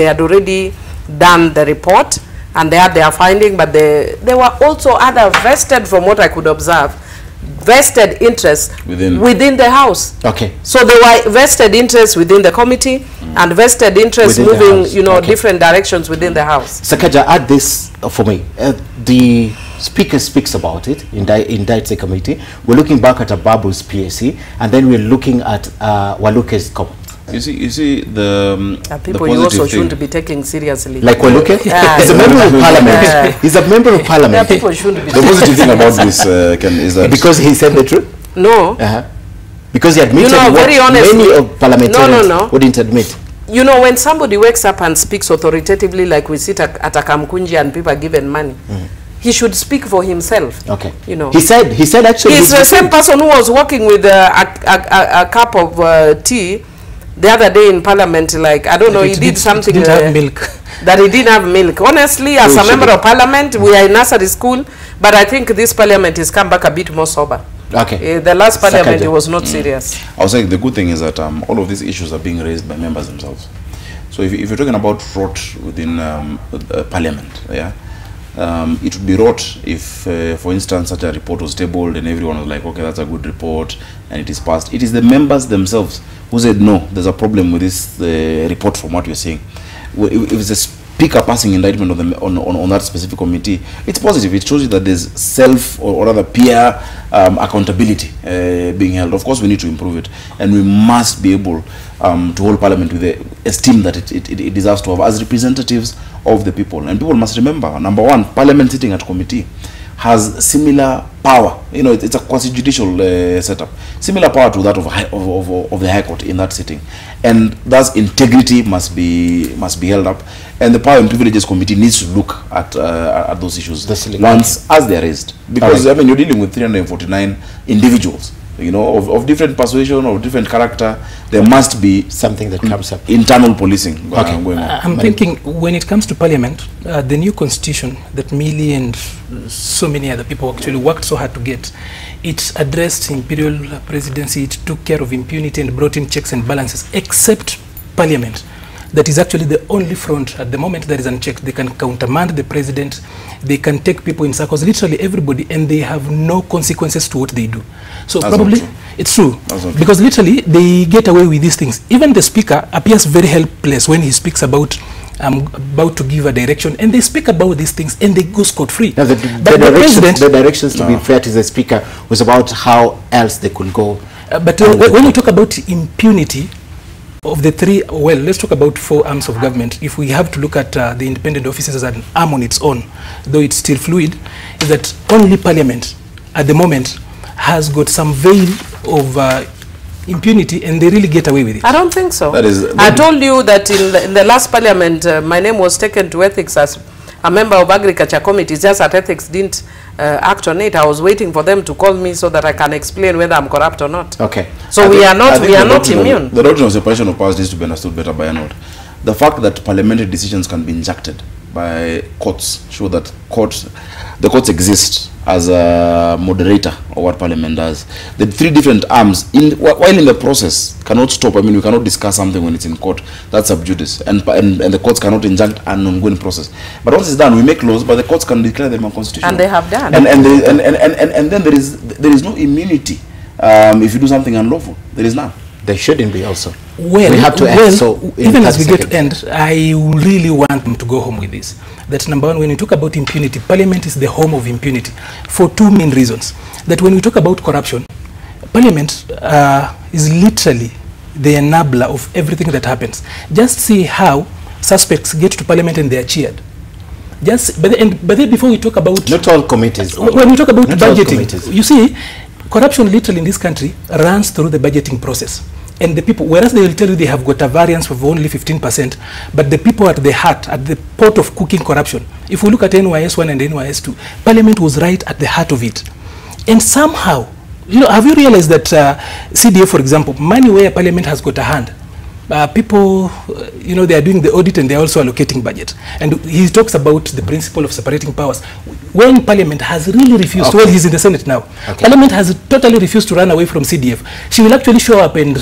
had already done the report and they had their finding, but there were also other vested, from what I could observe, vested interests within the House. Okay. So there were vested interests within the committee and vested interests Within the moving, House. you know, Okay. different directions within the House. Sakaja, add this for me. The Speaker speaks about it in the committee. We're looking back at Ababu's PSC, and then we're looking at Waluke's comment. You see the People the you also positive shouldn't thing. be taking seriously. Like Waluke? Yeah. He's a member of parliament. Yeah. He's a member of Yeah, parliament. people shouldn't be The positive thing about this is that Because he said the truth? No. Because he admitted You know, what very honestly, many of parliamentarians No. wouldn't admit. You know, when somebody wakes up and speaks authoritatively, like we sit at a Kamkunji and people are given money, he should speak for himself. Okay. You know. He said actually... He's the same person who was walking with a cup of tea the other day in Parliament. Like, I don't know, he did something... Didn't have milk. That he didn't have milk. Honestly, as a member of Parliament, we are in nursery school, but I think this Parliament has come back a bit more sober. Okay. The last Parliament, Sakaja. it was not serious. I was saying the good thing is that all of these issues are being raised by members themselves. So if you're talking about rot within Parliament, yeah, it would be rot if, for instance, such a report was tabled and everyone was like, okay, that's a good report, and it is passed. It is the members themselves who said, no, there's a problem with this report from what you're saying. If it's a speaker passing indictment on that specific committee, it's positive. It shows you that there's self or rather peer accountability being held. Of course, we need to improve it, and we must be able to hold Parliament with the esteem that it deserves to have as representatives of the people. And people must remember, number one, Parliament sitting at committee has similar power. You know, it's a quasi-judicial setup, similar power to that of the High Court in that sitting, and thus integrity must be held up, and the Power and Privileges Committee needs to look at those issues once as they are raised, because I mean you're dealing with 349 individuals, you know, of different persuasion, of different character. There must be something that comes up. Internal policing going on. I'm thinking when it comes to Parliament, the new constitution that Millie and so many other people actually worked so hard to get, it addressed imperial presidency, it took care of impunity and brought in checks and balances, except Parliament. That is actually the only front at the moment that is unchecked. They can countermand the president, they can take people in circles, literally everybody, and they have no consequences to what they do. So That's probably, not true. it's true, Because literally they get away with these things. Even the speaker appears very helpless when he speaks about about to give a direction, and they speak about these things and they go scot-free. Now, the directions to be fair to the speaker was about how else they could go. But when you talk about impunity of the three, well, let's talk about 4 arms of government. If we have to look at the independent offices as an arm on its own, though it's still fluid, is that only Parliament at the moment has got some veil of impunity, and they really get away with it. I don't think so. That I told you that in the last Parliament, my name was taken to ethics as a member of Agriculture Committee. It's just that ethics didn't act on it. I was waiting for them to call me so that I can explain whether I'm corrupt or not. Okay. So we are not immune. The doctrine of separation of powers needs to be understood better by a note. The fact that parliamentary decisions can be injected by courts show that the courts exist as a moderator of what Parliament does. The 3 different arms, while in the process, cannot stop. I mean, we cannot discuss something when it's in court. That's sub judice, and the courts cannot inject an ongoing process. But once it's done, we make laws, but the courts can declare them unconstitutional. And they have done. And then there is no immunity if you do something unlawful. There is none. There shouldn't be also. Well, we have to end, so even as we get to end, I really want them to go home with this. That number one, when we talk about impunity, Parliament is the home of impunity for 2 main reasons. That when we talk about corruption, Parliament is literally the enabler of everything that happens. Just see how suspects get to Parliament and they are cheered. But then before we talk about... Not all committees. When we talk about budgeting, you see, corruption literally in this country runs through the budgeting process. And the people, whereas they will tell you they have got a variance of only 15%, but the people at the heart, at the pot of cooking corruption, if we look at NYS1 and NYS2, Parliament was right at the heart of it. And somehow, you know, have you realized that CDA, for example, money where Parliament has got a hand, people, you know, they are doing the audit and they are also allocating budget. And he talks about the principle of separating powers. When Parliament has really refused, well, he's in the Senate now, Parliament has totally refused to run away from CDF. She will actually show up and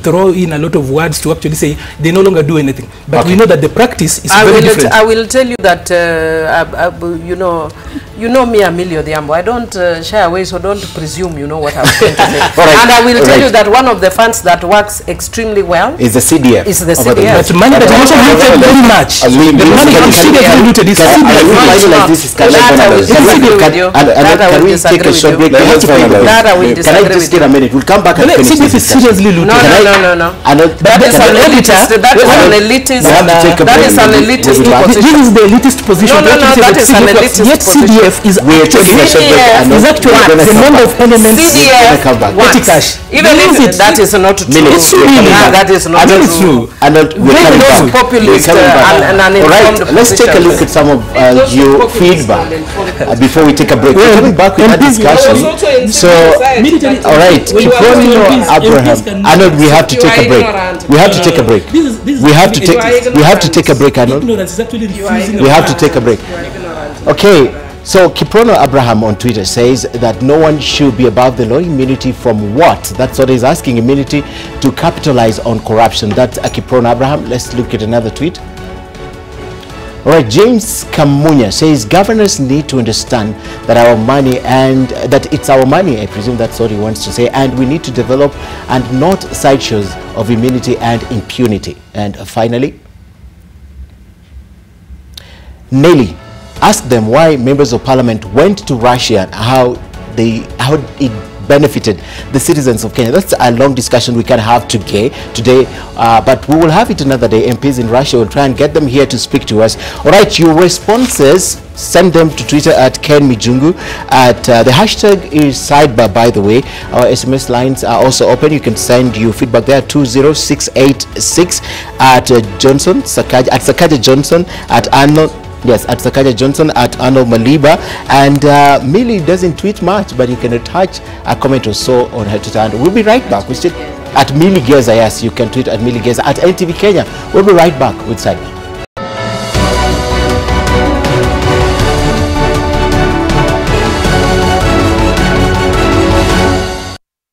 throw in a lot of words to actually say they no longer do anything. But we know that the practice is very different. I will tell you that, you know me, Emilio Diambo. I don't shy away, so don't presume you know what I'm going to say. And I will tell you that one of the funds that works extremely well is the CDF. Is the CDF. But money that is also looted very much. The money from CDF is looted is Can we take a short break? Can I just get a minute? We'll come back and finish this discussion. seriously looted. No. That is an elitist. That is an elitist. That is an elitist position. This is the elitist position. No, that is an elitist position. Yet CDF is actually the number of elements. CDF cash. Even if that is not true. It's really that is not true. Very populist and uninformed. Alright, let's take a look at some of your feedback before we take a break. We're coming back with that discussion. So, alright, Kiprono Abraham. Arnold, we have to take a break. We have to take a break. We have to take a break, Arnold. We have to take a break. Okay. So Kiprono Abraham on Twitter says that no one should be above the law. Immunity from what? That's what he's asking. Immunity to capitalize on corruption. That's Kiprono Abraham. Let's look at another tweet. All right, James Kamunya says governors need to understand that our money and that it's our money. I presume that's what he wants to say. And we need to develop and not sideshows of immunity and impunity. And finally, Nelly. Ask them why members of parliament went to Russia and how it benefited the citizens of Kenya. That's a long discussion we can have today, but we will have it another day. MPs in Russia will try and get them here to speak to us. All right, your responses, send them to Twitter at Ken Mijungu. The hashtag is Sidebar, by the way. Our SMS lines are also open. You can send your feedback there, 20686 at Johnson, Sakaja, at Sakaja Johnson, at Arnold. Yes, at Sakaja Johnson, at Arnold Maliba. And Millie doesn't tweet much, but you can attach a comment or so on her Twitter. And we'll be right back. We still at Millie Geza. Yes, you can tweet at Millie Geza. At NTV Kenya. We'll be right back with Sidebar.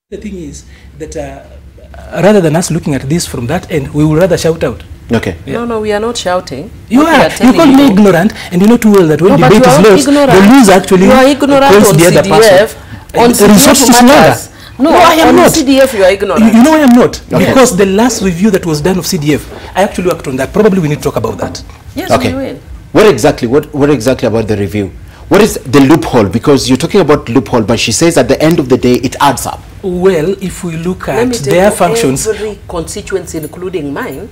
The thing is that rather than us looking at this from that end, we would rather shout out. Okay. Yeah. No, we are not shouting. You call me ignorant, and you know too well that when debate is lost, the news actually calls the other person. On resorts to slaughter. No, I am not. CDF, you are ignorant. You know I am not. Okay. Because the last review that was done of CDF, I actually worked on that. Probably we need to talk about that. Yes, okay. we will. What exactly about the review? What is the loophole? Because you're talking about loophole, but she says at the end of the day, it adds up. Well, if we look at their functions... Every constituency, including mine,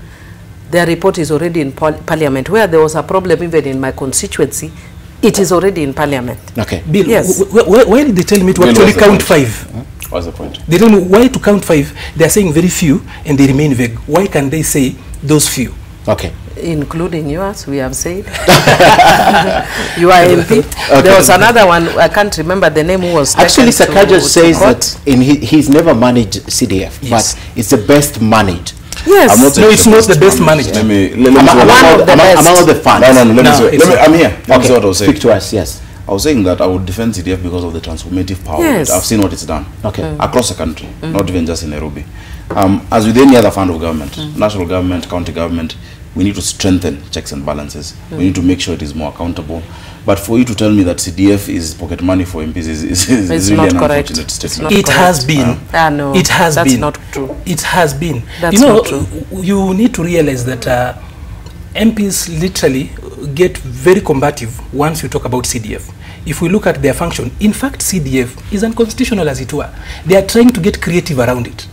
their report is already in Parliament. Where there was a problem even in my constituency, it is already in Parliament. Okay. Bill, yes. Why did they tell me to actually count 5? What's the point? They tell me why to count 5. They are saying very few and they remain vague. Why can they say those few? Okay. Including yours, we have said. You are MP. Okay. There was another one, I can't remember the name, who was actually Sakaja says that he's never managed CDF, yes, but it's the best managed. Yes. No, it's not the best managed. Let me among the funds. No, I'm here. Okay. What I was saying. Speak to us, yes. I was saying that I would defend CDF because of the transformative power. Yes. I've seen what it's done. Okay. Across the country, not even just in Nairobi. As with any other fund of government, national government, county government, we need to strengthen checks and balances. We need to make sure it is more accountable. But for you to tell me that CDF is pocket money for MPs is really an unfortunate statement. It has been. No, it has that's been. Not true. It has been. That's not true. You need to realize that MPs literally get very combative once you talk about CDF. If we look at their function, in fact, CDF is unconstitutional as it were. They are trying to get creative around it,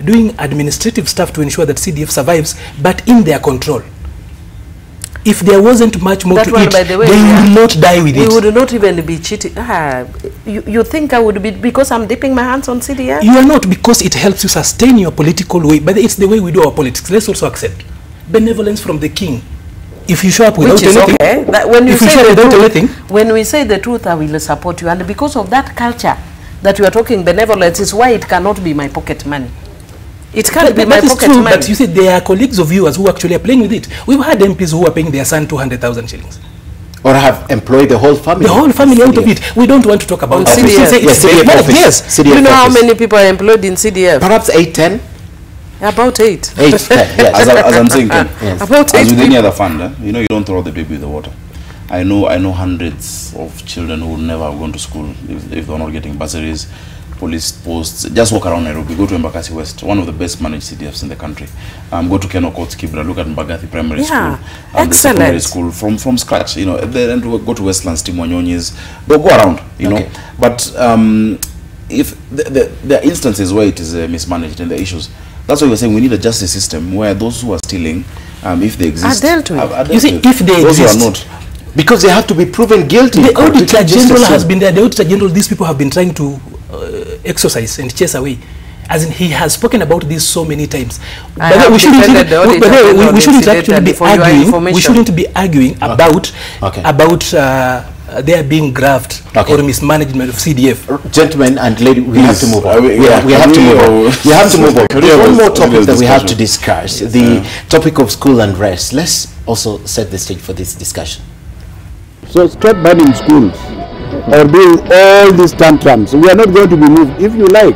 doing administrative stuff to ensure that CDF survives, but in their control. If there wasn't much more to it, they would not die with it. We would not even be cheating. You think I would be because I'm dipping my hands on CDF? You are not, because it helps you sustain your political way. But it's the way we do our politics. Let's also accept benevolence from the king. If you show up without anything, okay. When you say without anything, when we say the truth, I will support you. And because of that culture that you are talking, benevolence is why it cannot be my pocket money. It can't be my pocket money. But you see, there are colleagues of yours who actually are playing with it. We've had MPs who are paying their son 200,000 shillings. Or have employed the whole family. The whole family out of it. We don't want to talk about CDF. Yes, CDF office. Yes. CDF you know office. how many people are employed in CDF? Perhaps 8, 10. About 8. 8, 10, yes. As I'm saying, Ken, Yes. About 8 as with any people. other fund, you know, you don't throw the baby with the water. I know hundreds of children who never have gone to school if they're not getting bursaries, police posts. Just walk around Nairobi, go to Embakasi West, one of the best managed CDFs in the country. Go to Ken Okoth Kibra, look at Mbagathi Primary School, the secondary school from scratch. You know, then go to Westlands, Timwanyonyi's, go around. You know, but if there are instances where it is mismanaged and the issues. That's why we're saying we need a justice system where those who are stealing, if they exist, are dealt with. are dealt You see, with. if they those exist, who are not. Because they have to be proven guilty. The Auditor Just General has assume. been there. The Auditor General, these people have been trying to exorcise and chase away. As in, he has spoken about this so many times. I have defended the Auditor General we shouldn't actually incidentally be for your arguing. information. We shouldn't be arguing about Okay. there being graft or mismanagement of CDF. Gentlemen and lady, we have to move on. We We have to move on. We have to move on. There's one more topic that we have to discuss, the topic of school unrest. Let's also set the stage for this discussion. So stop banning schools or doing all these tantrums. We are not going to be moved. If you like,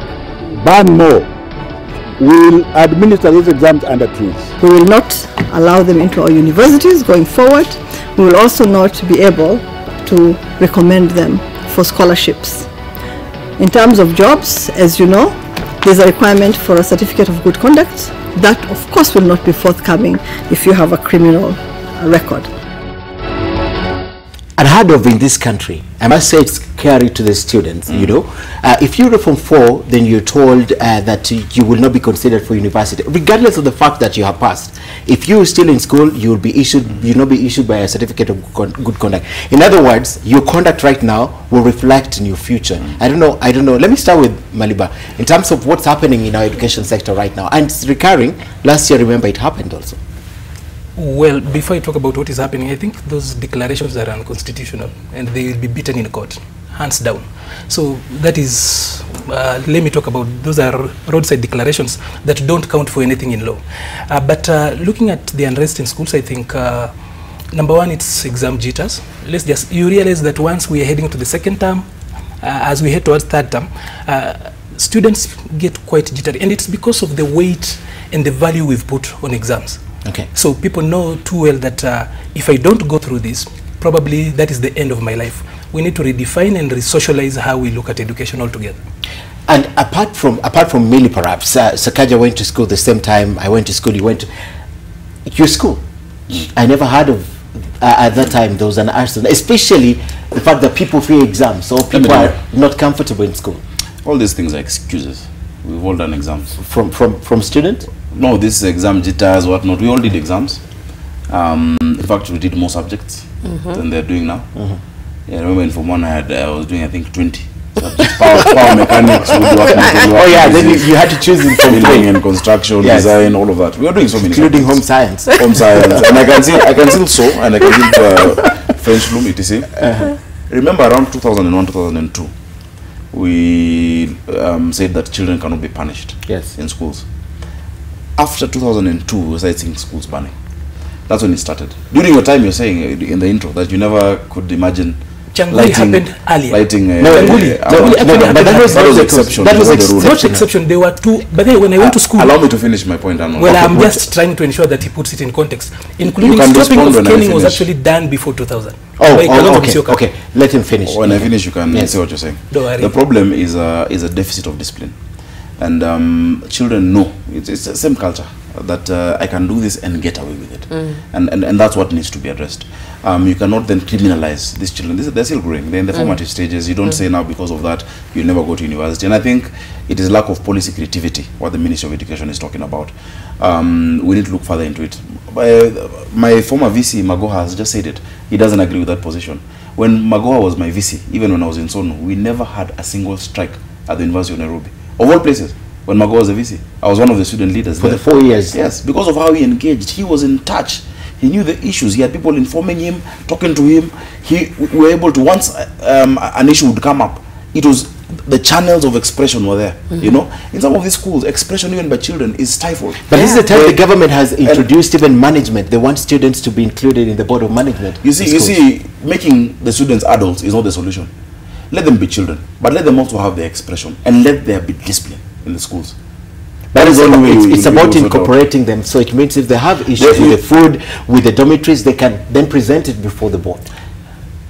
ban more. We will administer those exams under trees. We will not allow them into our universities going forward. We will also not be able to recommend them for scholarships. In terms of jobs, as you know, there's a requirement for a certificate of good conduct. That, of course, will not be forthcoming if you have a criminal record. Unheard of in this country. I must say it's scary to the students, you know. If you're from 4, then you're told that you will not be considered for university, regardless of the fact that you have passed. If you're still in school, you'll not be issued by a certificate of good conduct. In other words, your conduct right now will reflect in your future. I don't know. Let me start with Maliba. In terms of what's happening in our education sector right now, and it's recurring. Last year, remember, it happened also. Well, before I talk about what is happening, I think those declarations are unconstitutional and they will be beaten in court, hands down. So that is, let me talk about, those are roadside declarations that don't count for anything in law. But looking at the unrest in schools, I think, number one, it's exam jitters. You realize that once we are heading to the second term, as we head towards third term, students get quite jittery. And it's because of the weight and the value we've put on exams. Okay. So people know too well that if I don't go through this, probably that is the end of my life. We need to redefine and re-socialize how we look at education altogether. And apart from Millie, perhaps, Sakaja went to school the same time I went to school. You went to your school. I never heard of, at that time, there was an arson, especially the fact that people fear exams, so people are not comfortable in school. All these things are excuses. We've all done exams. From students? No, this is exam jitters, whatnot. We all did exams. In fact, we did more subjects than they're doing now. Yeah, I remember in Form 1 I was doing, I think, 20 subjects. Power mechanics, woodwork, Oh yeah, then you had to choose in Form 3. and construction, design, all of that. We were doing so many Including subjects. home science. Home science. And I can still sew, and I can still French loom, etc. Remember around 2001, 2002, we said that children cannot be punished in schools. After 2002, we started seeing schools banning. That's when it started. During your time, you're saying in the intro that you never could imagine Changuli happened earlier. Lighting, but that was exception. That was not not exception. There were two. But then when I went to school, allow me to finish my point. Well, I'm just trying to ensure that he puts it in context. Including can stopping respond of when I caning was finish. actually done before 2000. Okay. Let him finish. When I finish, you can say what you're saying. Don't worry. The problem is a deficit of discipline, and children know it's the same culture that I can do this and get away with it, and that's what needs to be addressed. You cannot then criminalize these children. They're still growing. They're in the formative stages. You don't say now because of that you'll never go to university. And I think it is lack of policy creativity what the Ministry of Education is talking about. We need to look further into it. My former VC Magoha has just said it. He doesn't agree with that position. When Magoha was my VC, even when I was in Sonu, we never had a single strike at the University of Nairobi. Of all places, when Magoha was a VC, I was one of the student leaders for the 4 years. Yes, because of how he engaged. He was in touch. He knew the issues. He had people informing him, talking to him. We were able to, once an issue would come up, it was the channels of expression were there. You know, in some of these schools, expression even by children is stifled. But this is the time the government has introduced even management. They want students to be included in the board of management. You see, making the students adults is not the solution. Let them be children, but let them also have their expression and let there be discipline in the schools. That is the only way. It's about incorporating them. So it means if they have issues with the food, with the dormitories, they can then present it before the board.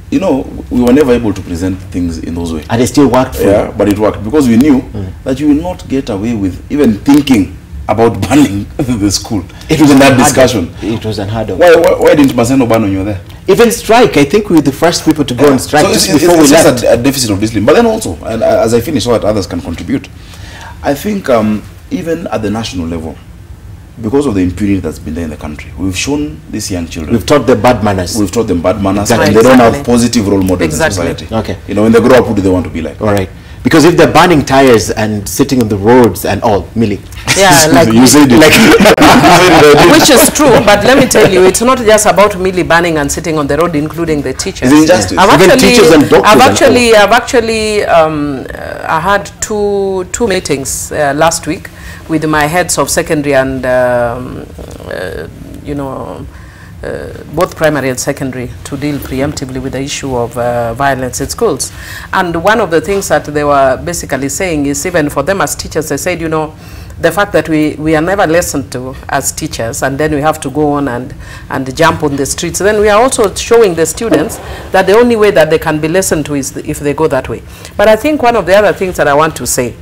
You know, we were never able to present things in those ways. And it still worked for you. But it worked because we knew that you will not get away with even thinking about banning the school. It was in that discussion. It was unheard of. Why didn't Maseno ban when you were there? Even strike. I think we were the first people to go on strike so before we left. It's a deficit of discipline. But then also, and as I finish so that others can contribute, I think even at the national level, because of the impunity that's been there in the country, we've shown these young children. We've taught them bad manners. We've taught them bad manners, Exactly. and they don't have positive role models in society. Okay. You know, when they grow up, who do they want to be like? All right. Because if they're burning tires and sitting on the roads and all, Millie. Yeah, like you said it. Which is true, but let me tell you, it's not just about merely banning and sitting on the road, including the teachers. It's injustice. I had two meetings last week with my heads of secondary and both primary and secondary to deal preemptively with the issue of violence in schools. And one of the things that they were basically saying is, even for them as teachers, they said, you know, the fact that we are never listened to as teachers, and then we have to go on and jump on the streets. Then we are also showing the students that the only way that they can be listened to is if they go that way. But I think one of the other things that I want to say,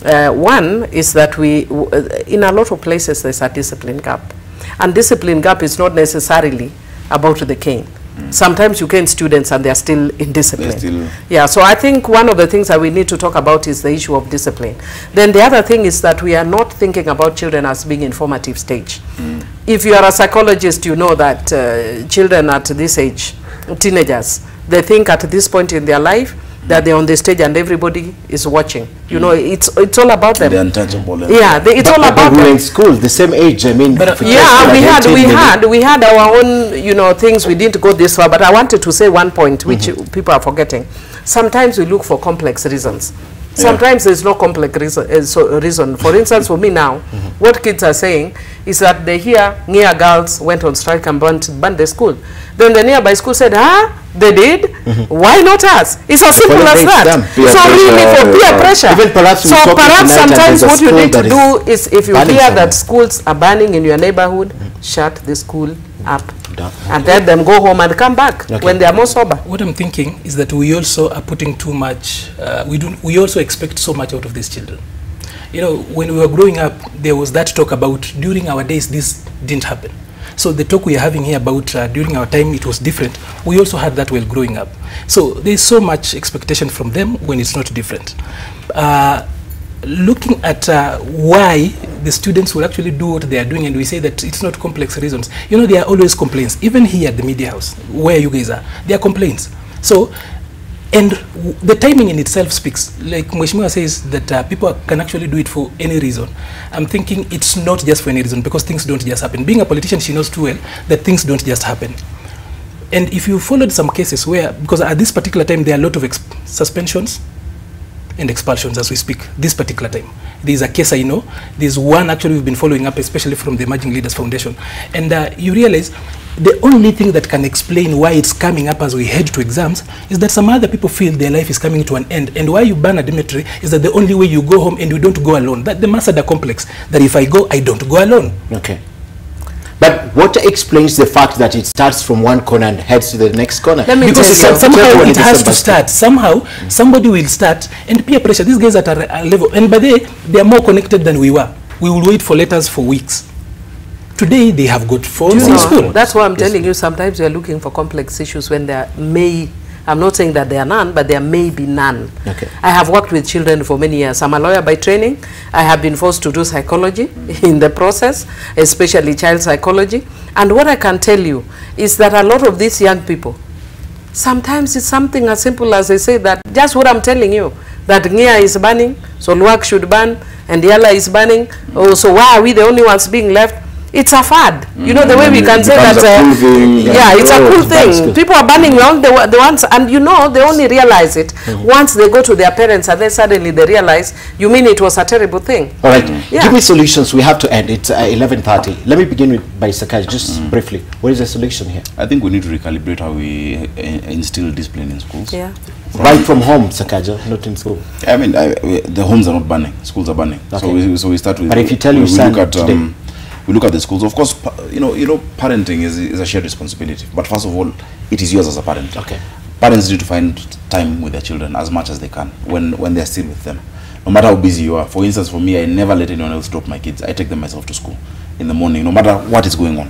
one is that in a lot of places there's a discipline gap. And discipline gap is not necessarily about the cane. Sometimes you cane students and they're still indisciplined. Yeah, so I think one of the things that we need to talk about is the issue of discipline. Then the other thing is that we are not thinking about children as being in formative stage. If you are a psychologist, you know that children at this age, teenagers, they think at this point in their life that they're on the stage and everybody is watching. You know, it's all about them. They're untouchable. Yeah, it's all about them. We were in school, the same age. I mean, yeah, we had our own, you know, things. We didn't go this far, but I wanted to say one point which people are forgetting. Sometimes we look for complex reasons. Sometimes there's no complex reason. For instance, for me now, what kids are saying is that they hear near girls went on strike and burned the school. Then the nearby school said, they did? Why not us? It's as simple as that. So really for peer pressure. Even perhaps sometimes what you need to do is, if you hear that schools are burning in your neighborhood, shut the school up. And let them go home and come back when they are more sober. What I'm thinking is that we also are putting too much, we also expect so much out of these children. You know, when we were growing up, there was that talk about during our days this didn't happen. So the talk we are having here about during our time it was different, we also had that while growing up. So there's so much expectation from them when it's not different. Looking at why the students will actually do what they are doing, and we say that it's not complex reasons. You know, there are always complaints. Even here at the media house, where you guys are, there are complaints. So, and the timing in itself speaks. Like Mheshimiwa says that people can actually do it for any reason. I'm thinking it's not just for any reason, because things don't just happen. Being a politician, she knows too well that things don't just happen. And if you followed some cases where, because at this particular time, there are a lot of suspensions and expulsions as we speak, this particular time. There's a case I know. There's one actually we've been following up, especially from the Emerging Leaders Foundation. And you realize the only thing that can explain why it's coming up as we head to exams is that some other people feel their life is coming to an end. And why you ban a dormitory is that the only way you go home and you don't go alone. That the Masada complex, that if I go, I don't go alone. Okay. But what explains the fact that it starts from one corner and heads to the next corner? Because somehow it has to start. Somehow somebody will start, and peer pressure. These guys at a level, and by the way, they are more connected than we were. We will wait for letters for weeks. Today they have got phones in school. That's why I'm telling you. Sometimes we are looking for complex issues when there may. I'm not saying that there are none, but there may be none. Okay. I have worked with children for many years. I'm a lawyer by training. I have been forced to do psychology in the process, especially child psychology. And what I can tell you is that a lot of these young people, sometimes it's something as simple as they say that, just what I'm telling you, that Nia is banning, so Luak should ban, and Yala is banning, oh, so why are we the only ones being left? It's a fad. You know, the way we can say that, it's a cool thing. People are banning all the ones, and you know, they only realize it once they go to their parents, and then suddenly they realize, you mean it was a terrible thing. All right, give me solutions. We have to end. It's 11:30. Let me begin by Sakaja, just briefly. What is the solution here? I think we need to recalibrate how we instill discipline in schools. Yeah. Right from home, Sakaja, not in school. I mean, the homes are not banning, schools are banning. Okay. So we start with. But if you tell your son today, we look at the schools. Of course, you know, parenting is a shared responsibility. But first of all, it is yours as a parent. Okay. Parents need to find time with their children as much as they can when they're still with them, no matter how busy you are. For instance, for me, I never let anyone else drop my kids. I take them myself to school in the morning, no matter what is going on.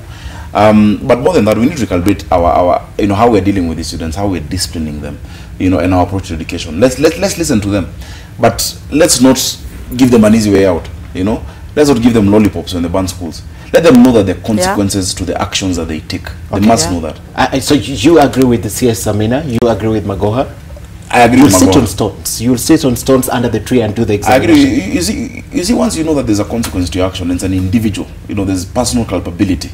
But more than that, we need to recalibrate our how we're dealing with the students, how we're disciplining them, and our approach to education. Let's listen to them, but let's not give them an easy way out. Let's not give them lollipops when they ban schools. Let them know that there are consequences to the actions that they take. They must know that. So you agree with the CS Samina? You agree with Magoha? I agree with Magoha. You'll sit on stones. You'll sit on stones under the tree and do the examination. I agree. You see, once you know that there's a consequence to your action, it's an individual. There's personal culpability.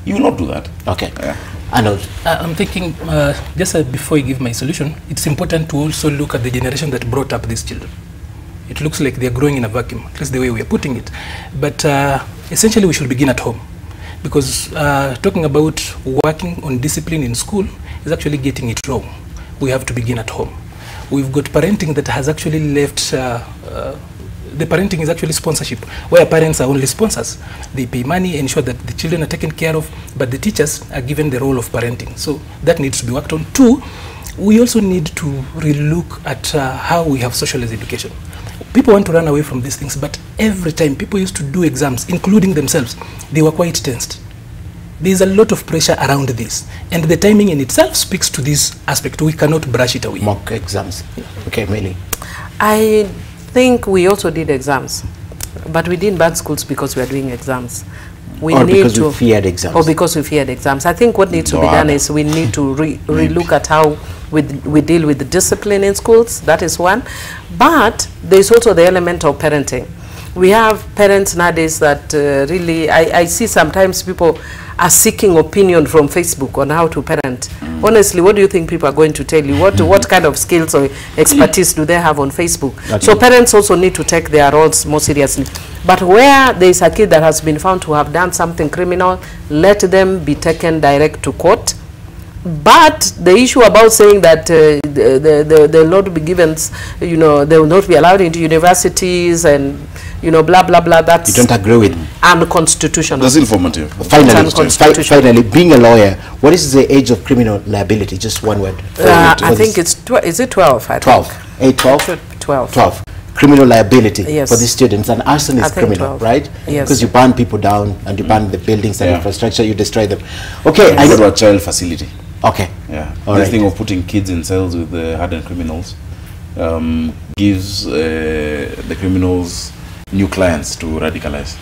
You will not do that. Okay. Yeah. I'm thinking, just before I give my solution, it's important to also look at the generation that brought up these children. It looks like they're growing in a vacuum, at least the way we are putting it. But essentially, we should begin at home. Because talking about working on discipline in school is actually getting it wrong. We have to begin at home. We've got parenting that has actually left, the parenting is actually sponsorship, where parents are only sponsors. They pay money, ensure that the children are taken care of, but the teachers are given the role of parenting. So that needs to be worked on. Two, we also need to relook at how we have socialized education. People want to run away from these things, but every time people used to do exams, including themselves, they were quite tensed. There's a lot of pressure around this, and the timing in itself speaks to this aspect. We cannot brush it away. Mock exams. Okay, Millie. I think we also did exams, but we didn't ban schools because we are doing exams. We because we feared exams. Or because we feared exams. I think what needs to be done is we need to relook at how we deal with the discipline in schools. That is one. But there's also the element of parenting. We have parents nowadays that really, I see sometimes people are seeking opinion from Facebook on how to parent. Honestly, what do you think people are going to tell you? What kind of skills or expertise do they have on Facebook? So parents also need to take their roles more seriously. But where there is a kid that has been found to have done something criminal, let them be taken direct to court. But the issue about saying that they'll not be given, they will not be allowed into universities and, blah, blah, blah, that's... You don't agree with? Unconstitutional. That's informative. Finally, being a lawyer, what is the age of criminal liability? Just one word. I think it's, is it 12? 12. 12? 12. 12. Criminal liability for these students, and arson is criminal, 12. right? Yes. Because you burn people down and you burn the buildings and infrastructure, you destroy them. Okay, I go to a child facility. Okay. Yeah. This thing of putting kids in cells with the hardened criminals gives the criminals new clients to radicalize.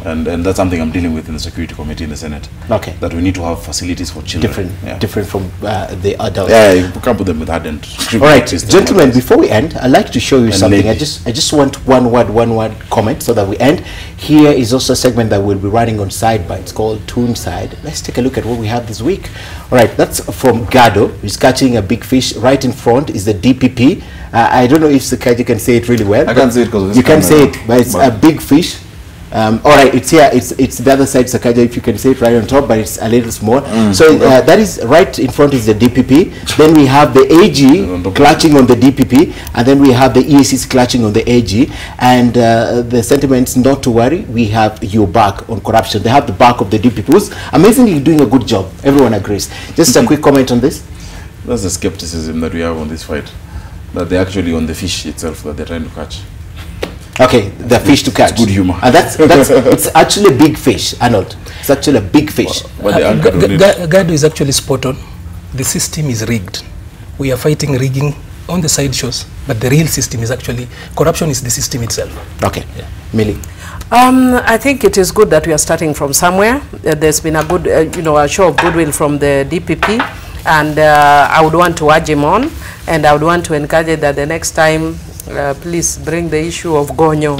And that's something I'm dealing with in the Security Committee in the Senate. Okay. That we need to have facilities for children. Different from the adults. Yeah, you can't put them with hardened. All right, gentlemen, before we end, I'd like to show you something. I just want one word comment so that we end. Here is also a segment that we'll be running on Sidebar. It's called Toonside. Let's take a look at what we have this week. All right, that's from Gado. He's catching a big fish. Right in front is the DPP. I don't know if Sakaji can say it really well. I can't say it because you can say it, but it's a big fish. All right, it's here. It's the other side, Sakaja, if you can say it right on top, but it's a little small. So that is right in front is the DPP. Then we have the AG clutching on the DPP, and then we have the EACs clutching on the AG. And the sentiments, not to worry, we have your back on corruption. They have the back of the DPP, who's amazingly doing a good job. Everyone agrees. Just a quick comment on this. That's the skepticism that we have on this fight. That they're actually on the fish itself that they're trying to catch. Okay, the fish to catch. It's good humor. And it's actually a big fish, Arnold. It's actually a big fish. Gado is actually spot on. The system is rigged. We are fighting rigging on the side shows, but the real system is actually, corruption is the system itself. Okay. Yeah. Millie? I think it is good that we are starting from somewhere. There's been a good, a show of goodwill from the DPP, and I would want to urge him on, and I would want to encourage that the next time, please bring the issue of Gonyo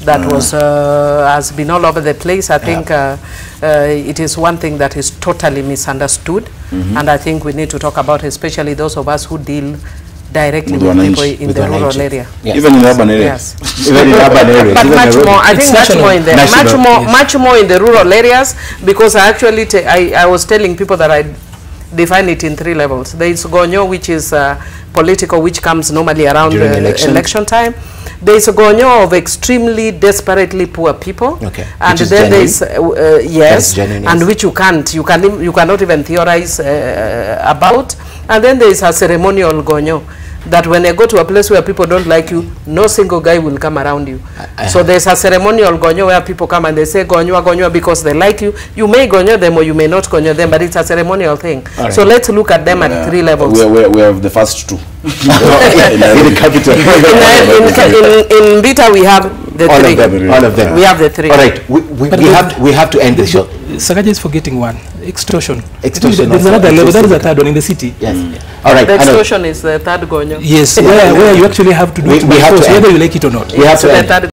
that was has been all over the place. I think it is one thing that is totally misunderstood, and I think we need to talk about, especially those of us who deal directly with people in the rural area. Yes. Even in urban areas. Yes. Even in urban areas. But much more, I think much more in the rural areas, because I actually, I was telling people that I define it in 3 levels. There is gonyo, which is political, which comes normally around election time. There is a gonyo of extremely desperately poor people, and which then there is yes, and which you cannot even theorize about. And then there is a ceremonial gonyo, that when I go to a place where people don't like you, no single guy will come around you. So there's a ceremonial gonyo where people come and they say gonyo because they like you. You may gonyo them or you may not gonyo them, but it's a ceremonial thing. Right. So let's look at them at 3 levels. We have the first 2. In the capital. In Bita we have the 3. All of them. We have the 3. All right. We have to end the show. Sakaja is forgetting one. Extortion. Extortion. There's another level. That is the 3rd one in the city. Yes. All right. The extortion is the 3rd gonyo. Yes. Where you actually have to do it. We have to, whether you like it or not. We have to end.